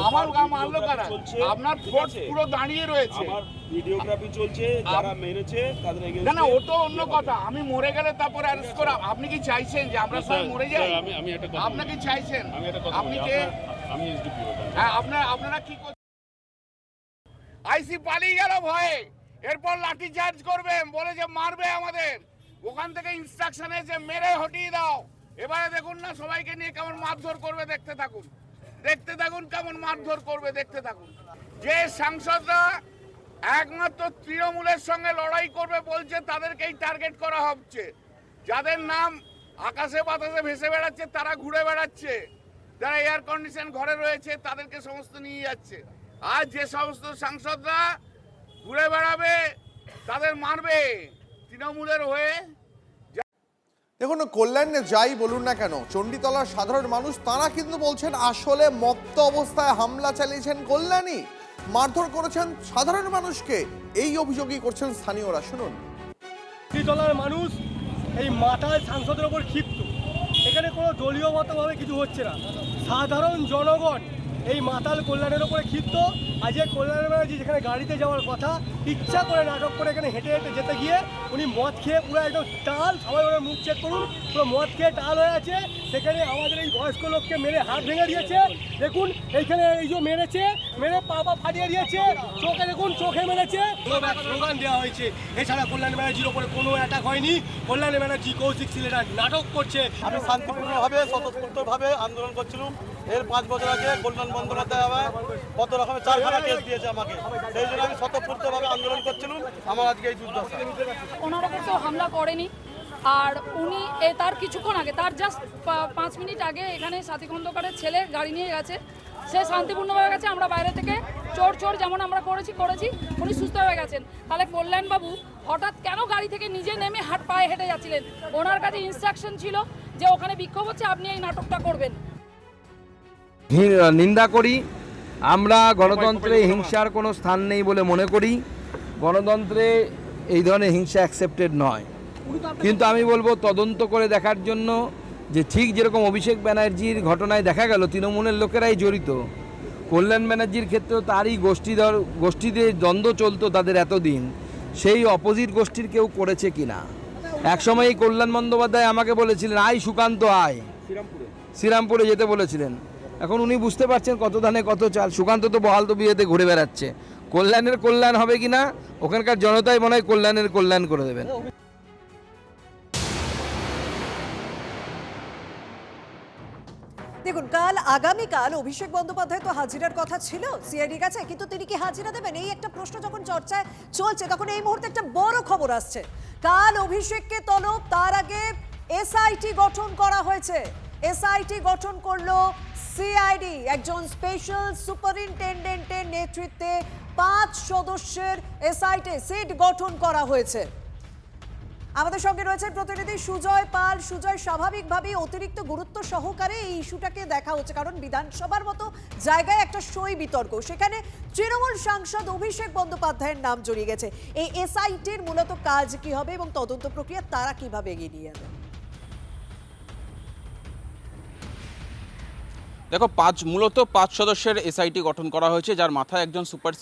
আমার মারলো কারা? আপনার ফোর্স পুরো দাঁড়িয়ে রয়েছে, ভিডিওগ্রাফি চলছে, যারা মেরেছে তাদের এগেইনস্টে। না ও তো অন্য কথা। আমি মরে গেলে তারপর অ্যারেস্ট করা। আপনি কি চাইছেন যে আমরা সবাই মরে যাই? আমি একটা কথা, আপনি কি চাইছেন? আপনি কে? আমি এসডিপি। হ্যাঁ আপনারা কি করছেন? আইসি পালিয়ে গেল ভয়ে, এরপর লাঠি চার্জ করবে, বলে যে মারবে আমাদের। ওখান থেকে ইনস্ট্রাকশন এসে মেরে হটিয়ে দাও। এবারে দেখুন না সবাইকে নিয়ে কেমন মারধর করবে, দেখতে থাকুন কেমন মারধর করবে, দেখতে থাকুন। যে সাংসদরা একমাত্র তৃণমূলের সঙ্গে লড়াই করবে বলছে তাদেরকেই টার্গেট করা হচ্ছে। যাদের নাম আকাশে বাতাসে ভেসে বেড়াচ্ছে তারা ঘুরে বেড়াচ্ছে, যারা এয়ার কন্ডিশন ঘরে রয়েছে তাদেরকে সমস্ত নিয়ে যাচ্ছে। আর যে সমস্ত সাংসদরা ঘুরে বেড়াবে তাদের মারবে তৃণমূলের হয়ে। দেখুন, কল্যাণে যাই বলুন না কেন, চণ্ডীতলার সাধারণ মানুষ তারা কিন্তু বলছেন আসলে মত্ত অবস্থায় হামলা চালিয়েছেন কল্যাণী, মারধর করেছেন সাধারণ মানুষকে। এই অভিযোগই করছেন স্থানীয়রা, শুনুন। চণ্ডীতলার মানুষ এই মাতাল সাংসদের ওপর ক্ষিপ্ত। এখানে কোনো দলীয়গতভাবে কিছু হচ্ছে না, সাধারণ জনগণ এই মাতাল কল্যাণের ওপরে ক্ষিপ্ত। আজকে কল্যাণের ব্যানার্জি যেখানে গাড়িতে যাওয়ার কথা, ইচ্ছা করে নাটক করে এখানে হেঁটে হেঁটে যেতে গিয়ে উনি মদ খেয়ে পুরো একদম টাল, সবাই ওরা মুখ চেক করুন, পুরো মদ খেয়ে টাল হয়ে আছে। সেখানে আমাদের এই বয়স্ক লোককে মেরে হাত ভেঙে দিয়েছে। দেখুন এইখানে এই যে মেরেছে, মেরে পা ফাটিয়ে দিয়েছে, চোখে দেখুন চোখে মেরেছে। স্লোগান দেওয়া হয়েছে, এছাড়া কল্যাণ ব্যানার্জির ওপরে কোনো অ্যাটাক হয়নি। কল্যাণ ব্যানার্জি কৌশিক সিলেটা নাটক করছে। আমি শান্তিপূর্ণভাবে স্বতঃস্ফূর্তভাবে আন্দোলন করছিলাম। এর 5 বছর আগে কল্যাণ বন্দ্যোপাধ্যায় আমার কত রকমের 4খানা কেস দিয়েছে আমাকে, সেই জন্য আমি স্বতঃস্ফূর্তভাবে আন্দোলন করছিলাম। আমার আজকে এই দুর্দশা। ওনার ওপর তো হামলা করেনি, আর উনি তার কিছুক্ষণ আগে, তার জাস্ট 5 মিনিট আগে এখানে সাথী খন্দকারের ছেলে গাড়ি নিয়ে গেছে, সে শান্তিপূর্ণভাবে গেছে। আমরা বাইরে থেকে চোর চোর যেমন আমরা করেছি উনি সুস্থ হয়ে গেছেন। তাহলে কল্যাণবাবু হঠাৎ কেন গাড়ি থেকে নিজে নেমে পায়ে হেঁটে যাচ্ছিলেন? ওনার কাছে ইনস্ট্রাকশন ছিল যে ওখানে বিক্ষোভ হচ্ছে, আপনি এই নাটকটা করবেন। নিন্দা করি। আমরা গণতন্ত্রে হিংসার কোনো স্থান নেই বলে মনে করি। গণতন্ত্রে এই ধরনের হিংসা অ্যাকসেপ্টেড নয়। কিন্তু আমি বলবো তদন্ত করে দেখার জন্য, যে ঠিক যেরকম অভিষেক ব্যানার্জির ঘটনায় দেখা গেল তৃণমূলের লোকেরাই জড়িত, কল্যাণ ব্যানার্জির ক্ষেত্রেও তারই গোষ্ঠীদের দ্বন্দ্ব চলতো তাদের এতদিন, সেই অপোজিট গোষ্ঠীর কেউ করেছে কিনা। একসময় এই কল্যাণ বন্দ্যোপাধ্যায় আমাকে বলেছিলেন আয় সুকান্ত আয়, শ্রীরামপুরে যেতে বলেছিলেন। এখন উনি বুঝতে পারছেন কত ধানে কত চাল। সুকান্ত তো বহাল তো বিয়েতে ঘুরে বেড়াচ্ছে। কল্যাণের কল্যাণ হবে কিনা ওখানকার জনতাই মনে হয় কল্যাণের কল্যাণ করে দেবেন। দেখুন, আগামীকাল অভিষেক বন্দ্যোপাধ্যায় তো হাজিরার কথা ছিল সিআইডির কাছে, কিন্তু তিনি কি হাজিরা দেবেন এই একটা প্রশ্ন যখন চর্চায় চলছে, তখন এই মুহূর্তে একটা বড় খবর আসছে। কাল অভিষেককে তলব, তার আগে এসআইটি গঠন করা হয়েছে। এসআইটি গঠন করলো সিআইডি, একজন স্পেশাল সুপারিনটেন্ডেন্টের নেতৃত্বে 5 সদস্যের এসআইটি সিট গঠন করা হয়েছে। আমাদের সঙ্গে রয়েছে প্রতিনিধি সুজয় পাল। সুজয়, স্বাভাবিকভাবেই অতিরিক্ত গুরুত্ব সহকারে এই ইস্যুটাকে দেখা হচ্ছে, কারণ বিধানসভার মতো জায়গায় একটা সই বিতর্ক, সেখানে তৃণমূল সাংসদ অভিষেক বন্দ্যোপাধ্যায়ের নাম জড়িয়ে গেছে। এই এসআইটির মূলত কাজ কি হবে এবং তদন্ত প্রক্রিয়া তারা কিভাবে এগিয়ে নিয়ে যাবে? দেখো, মূলত 5 সদস্যের এসআইটি গঠন করা হয়েছে, যার মাথায় একজন সুপার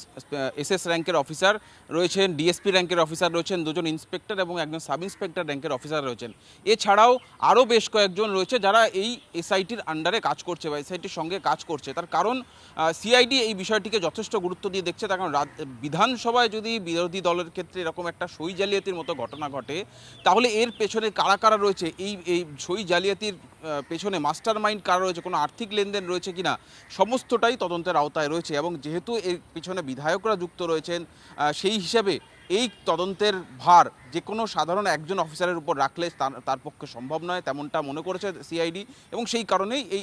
এসএস র্যাঙ্কের অফিসার রয়েছেন, ডিএসপি র্যাঙ্কের অফিসার রয়েছেন, 2জন ইন্সপেক্টর এবং একজন সাব ইন্সপেক্টর র্যাঙ্কের অফিসার রয়েছেন। এছাড়াও আরও বেশ কয়েকজন রয়েছে যারা এই এসআইটির আন্ডারে কাজ করছে বা এসআইটির সঙ্গে কাজ করছে। তার কারণ সিআইডি এই বিষয়টিকে যথেষ্ট গুরুত্ব দিয়ে দেখছে। তার কারণ বিধানসভায় যদি বিরোধী দলের ক্ষেত্রে এরকম একটা সই জালিয়াতির মতো ঘটনা ঘটে, তাহলে এর পেছনে কারা কারা রয়েছে, এই সই জালিয়াতির পেছনে মাস্টার মাইন্ড কারা রয়েছে, কোনো আর্থিক লেনদেন রয়েছে কিনা, সমস্তটাই তদন্তের আওতায় রয়েছে। এবং যেহেতু এর পিছনে বিধায়করা যুক্ত রয়েছেন, সেই হিসাবে এই তদন্তের ভার যে কোনো সাধারণ একজন অফিসারের উপর রাখলে তার পক্ষে সম্ভব নয়, তেমনটা মনে করেছে সিআইডি, এবং সেই কারণেই এই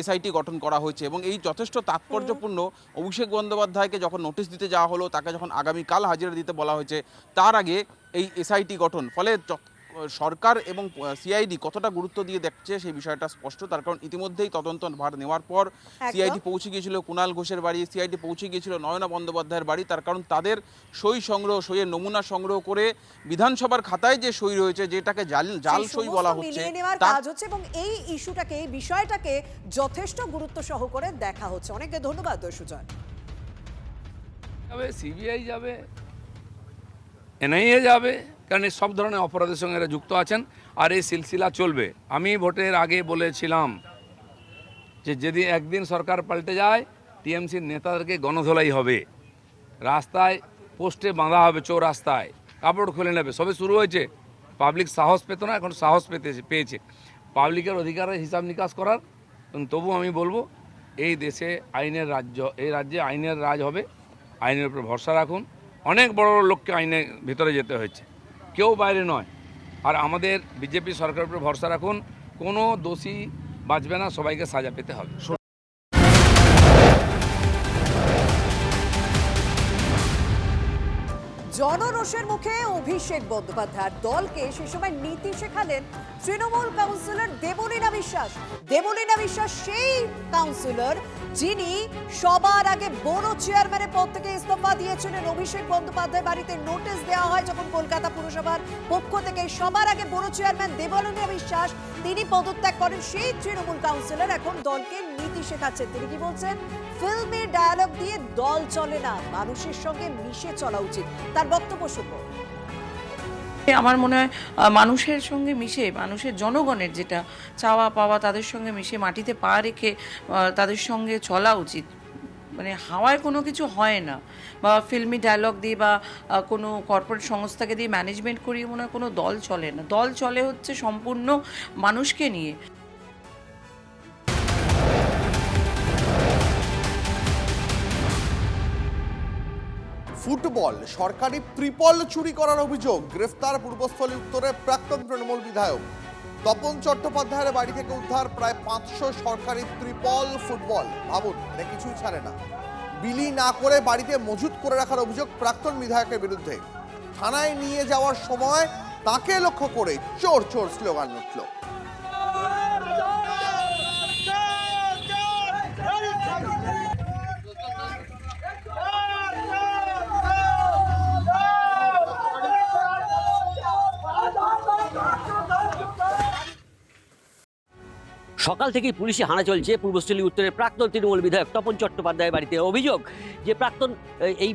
এসআইটি গঠন করা হয়েছে। এবং এই যথেষ্ট তাৎপর্যপূর্ণ, অভিষেক বন্দ্যোপাধ্যায়কে যখন নোটিশ দিতে যাওয়া হলো, তাকে যখন আগামীকাল হাজিরা দিতে বলা হয়েছে, তার আগে এই এসআইটি গঠন, ফলে সরকার এবং সিআইডি কতটা গুরুত্ব দিয়ে দেখছে সেই বিষয়টা স্পষ্ট। তার কারণ ইতিমধ্যেই তদন্ত ভার নেওয়ার পর সিআইডি পৌঁছে গিয়েছিল কুণাল ঘোষের বাড়ি, সিআইডি পৌঁছে গিয়েছিল নয়না বন্দ্যোপাধ্যায়ের বাড়ি। তার কারণ তাদের সইয়ের নমুনা সংগ্রহ করে বিধানসভার খাতায় যে সই রয়েছে, যেটাকে জাল সই বলা হচ্ছে, কাজ হচ্ছে এবং এই ইস্যুটাকে, বিষয়টাকে যথেষ্ট গুরুত্ব সহকারে দেখা হচ্ছে। অনেককে ধন্যবাদ সুজয়। সিবিআই যাবে, এনআইএ যাবে, কারণ সব ধরনের অপরাধের সঙ্গে এরা যুক্ত আছেন, আর এই সিলসিলা চলবে। আমি ভোটের আগে বলেছিলাম যে যদি একদিন সরকার পাল্টে যায়, টিএমসির নেতাদেরকে গণধোলাই হবে, রাস্তায় পোস্টে বাঁধা হবে, চৌরাস্তায় কাপড় খুলে নেবে। সবে শুরু হয়েছে, পাবলিক সাহস পেত না, এখন সাহস পেয়েছে পাবলিকের অধিকারের হিসাব নিকাশ করার। তবু আমি বলবো, এই দেশে আইনের রাজ্য, এই রাজ্যে আইনের রাজ হবে, আইনের উপর ভরসা রাখুন। অনেক বড় বড় লোককে আইনের ভিতরে যেতে হয়েছে, কেউ বাইরে নয়। আর আমাদের বিজেপি সরকারের উপর ভরসা রাখুন, কোনো দোষী বাঁচবে না, সবাইকে সাজা পেতে হবে। জনরোষের মুখে অভিষেক বন্দ্যোপাধ্যায়ের দলকে সে সময় নীতি শেখালেন তৃণমূল কাউন্সিলর দেবলীনা বিশ্বাস। দেবলীনা বিশ্বাস সেই কাউন্সিলর যিনি সবার আগে বড় চেয়ারম্যানের পদ থেকে ইস্তফা দিয়েছিলেন। অভিষেক বন্দ্যোপাধ্যায়ের বাড়িতে নোটিশ দেওয়া হয় যখন কলকাতা পুরসভার পক্ষ থেকে, সবার আগে বড় চেয়ারম্যান দেবলীনা বিশ্বাস তিনি পদত্যাগ করেন। সেই তৃণমূল কাউন্সিলর এখন দলকে নীতি শেখাচ্ছেন। তিনি কি বলছেন? ফিল্মি ডায়ালগ দিয়ে দল চলে না, মানুষের সঙ্গে মিশে চলা উচিত। তার বক্তব্য শুনবো। আমার মনে হয় মানুষের সঙ্গে মিশে, মানুষের জনগণের যেটা চাওয়া পাওয়া, তাদের সঙ্গে মিশে মাটিতে পা রেখে তাদের সঙ্গে চলা উচিত। মানে হাওয়ায় কোনো কিছু হয় না, বা ফিল্মি ডায়লগ দিয়ে বা কোনো কর্পোরেট সংস্থাকে দিয়ে ম্যানেজমেন্ট করিয়ে মনে হয় কোনো দল চলে না। দল চলে হচ্ছে সম্পূর্ণ মানুষকে নিয়ে। ফুটবল সরকারি ত্রিপল চুরি করার অভিযোগ, গ্রেফতার পূর্বস্থলী উত্তরের প্রাক্তন তৃণমূল বিধায়ক। তপন চট্টোপাধ্যায়ের বাড়ি থেকে উদ্ধার প্রায় 500 সরকারি ত্রিপল ফুটবল। ভাবুন, এটা কিছুই ছাড়ে না। বিলি না করে বাড়িতে মজুত করে রাখার অভিযোগ প্রাক্তন বিধায়কের বিরুদ্ধে। থানায় নিয়ে যাওয়ার সময় তাকে লক্ষ্য করে চোর চোর স্লোগান উঠল। সকাল থেকেই পুলিশে হানা চলছে পূর্বস্থলী উত্তরের প্রাক্তন তৃণমূল বিধায়ক তপন চট্টোপাধ্যায়ের বাড়িতে। অভিযোগ যে প্রাক্তন এই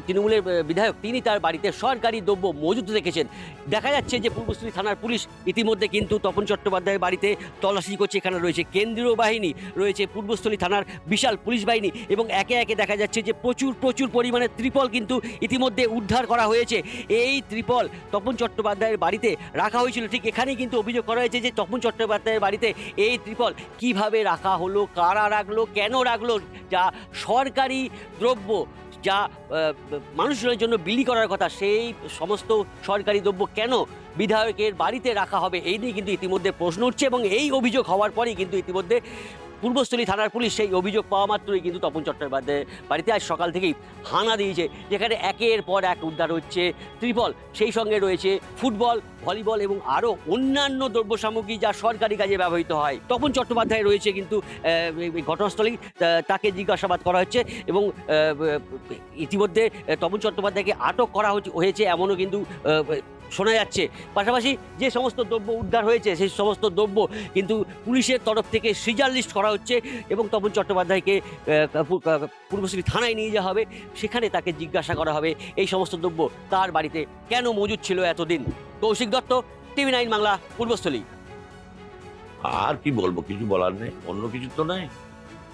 তৃণমূলের বিধায়ক তিনি তার বাড়িতে সরকারি দ্রব্য মজুত রেখেছেন। দেখা যাচ্ছে যে পূর্বস্থলী থানার পুলিশ ইতিমধ্যে কিন্তু তপন চট্টোপাধ্যায়ের বাড়িতে তল্লাশি করছে। এখানে রয়েছে কেন্দ্রীয় বাহিনী, রয়েছে পূর্বস্থলী থানার বিশাল পুলিশ বাহিনী, এবং একে একে দেখা যাচ্ছে যে প্রচুর পরিমাণে ত্রিপল কিন্তু ইতিমধ্যে উদ্ধার করা হয়েছে। এই ত্রিপল তপন চট্টোপাধ্যায়ের বাড়িতে রাখা হয়েছিল। ঠিক এখানেই কিন্তু অভিযোগ করা হয়েছে যে তপন চট্টোপাধ্যায়ের বাড়িতে এই ত্রিপল কিভাবে রাখা হলো, কারা রাখলো, কেন রাখলো, যা সরকারি দ্রব্য, যা মানুষজনের জন্য বিলি করার কথা, সেই সমস্ত সরকারি দ্রব্য কেন বিধায়কের বাড়িতে রাখা হবে, এই নিয়ে কিন্তু ইতিমধ্যে প্রশ্ন উঠছে। এবং এই অভিযোগ হওয়ার পরেই কিন্তু ইতিমধ্যে পূর্বস্থলী থানার পুলিশ সেই অভিযোগ পাওয়া মাত্রই কিন্তু তপন চট্টোপাধ্যায়ের বাড়িতে আজ সকাল থেকেই হানা দিয়েছে, যেখানে একের পর এক উদ্ধার হচ্ছে ত্রিপল। সেই সঙ্গে রয়েছে ফুটবল, ভলিবল এবং আরও অন্যান্য দ্রব্য সামগ্রী যা সরকারি কাজে ব্যবহৃত হয়। তপন চট্টোপাধ্যায় রয়েছে কিন্তু ঘটনাস্থলেই, তাকে জিজ্ঞাসাবাদ করা হচ্ছে এবং ইতিমধ্যে তপন চট্টোপাধ্যায়কে আটক করা হয়েছে এমনও কিন্তু শোনা যাচ্ছে। পাশাপাশি যে সমস্ত দ্রব্য উদ্ধার হয়েছে সেই সমস্ত দ্রব্য কিন্তু পুলিশের তরফ থেকে সিজার লিস্ট করা হচ্ছে এবং তপন চট্টোপাধ্যায়কে পূর্বস্থলী থানায় নিয়ে যাওয়া হবে। সেখানে তাকে জিজ্ঞাসা করা হবে এই সমস্ত দ্রব্য তার বাড়িতে কেন মজুদ ছিল এতদিন। কৌশিক দত্ত, TV9 বাংলা, পূর্বস্থলী। আর কি বলবো, কিছু বলার নেই, অন্য কিছু তো নাই।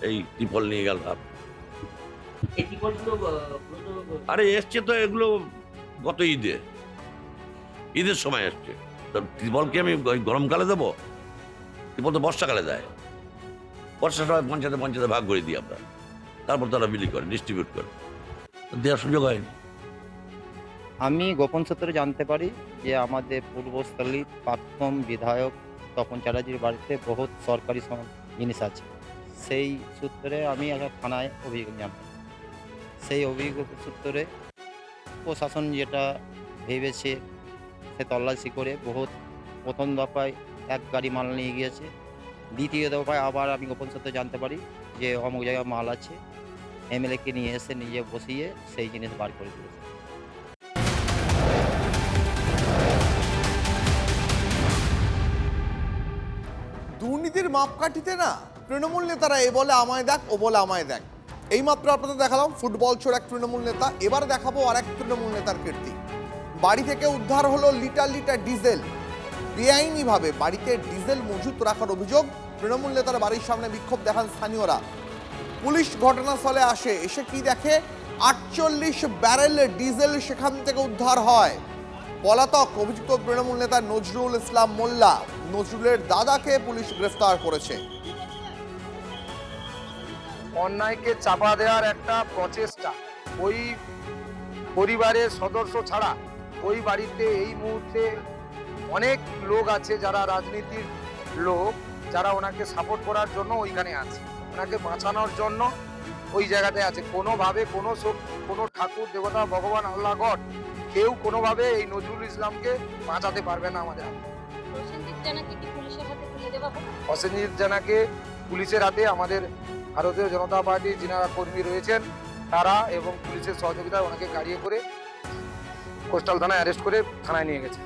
এই ত্রিপল নিয়ে গেল। আরে এসছে তো এগুলো গত ঈদের সময় আসছে। ত্রিপল কি আমি গরমকালে দেবো? ত্রিপল তো বর্ষাকালে দেয়। বর্ষার সময় পঞ্চায়েতে ভাগ করে দিই আমরা, তারপর তারা বিলি করে, ডিস্ট্রিবিউট করে, দেওয়ার সুযোগ হয়নি। আমি গোপন সূত্রে জানতে পারি যে আমাদের পূর্বস্থলীর প্রাক্তন বিধায়ক তপন চ্যাটার্জির বাড়িতে বহুত সরকারি জিনিস আছে। সেই সূত্রে আমি একটা থানায় অভিযোগ জানাই। সেই অভিযোগ সূত্রে প্রশাসন যেটা ভেবেছে সে তল্লাশি করে বহুত প্রথম দফায় এক গাড়ি মাল নিয়ে গিয়েছে, দ্বিতীয় দফায় আবার আমি গোপন সূত্রে জানতে পারি যে অমুক জায়গায় মাল আছে, এমএলএকে নিয়ে এসে নিজে বসিয়ে সেই জিনিস বার করে দিয়েছে। দুর্নীতির মাপকাঠিতে না তৃণমূল নেতারা এ বলে আমায় দেখ, ও বলে আমায় দেখ। এইমাত্র আপনাদের দেখালাম ফুটবল ছোড় এক তৃণমূল নেতা, এবার দেখাবো আর এক তৃণমূল নেতার কীর্তি। বাড়ি থেকে উদ্ধার হলো লিটার লিটার ডিজেল। বেআইনিভাবে বাড়িতে ডিজেল মজুত রাখার অভিযোগ। তৃণমূল নেতার বাড়ির সামনে বিক্ষোভ দেখান স্থানীয়রা। পুলিশ ঘটনাস্থলে আসে, এসে কি দেখে 48 ব্যারেল ডিজেল সেখান থেকে উদ্ধার হয়। পলাতক অভিযুক্ত তৃণমূল নেতা নজরুল ইসলাম মোল্লা, নজরুলের দাদাকে পুলিশ গ্রেফতার করেছে। অন্যায়কে চাপা দেওয়ার একটা প্রচেষ্টা, ওই পরিবারের সদস্য ছাড়া ওই বাড়িতে এই মুহূর্তে অনেক লোক আছে যারা রাজনীতির লোক, যারা ওনাকে সাপোর্ট করার জন্য ওইখানে আছে, ওনাকে বাঁচানোর জন্য ওই জায়গাতে আছে। কোনোভাবে কোনো শক্তি, কোনো ঠাকুর দেবতা, ভগবান, আল্লাহ, গড, কেউ কোনোভাবে এই নজরুল ইসলামকে বাঁচাতে পারবে না আমাদের হাতে। প্রসেনজিৎ জানাকে পুলিশের হাতে আমাদের ভারতীয় জনতা পার্টির যিনারা কর্মী রয়েছেন তারা এবং পুলিশের সহযোগিতায় ওনাকে গাড়িয়ে করে কোস্টাল থানায় অ্যারেস্ট করে থানায় নিয়ে গেছে।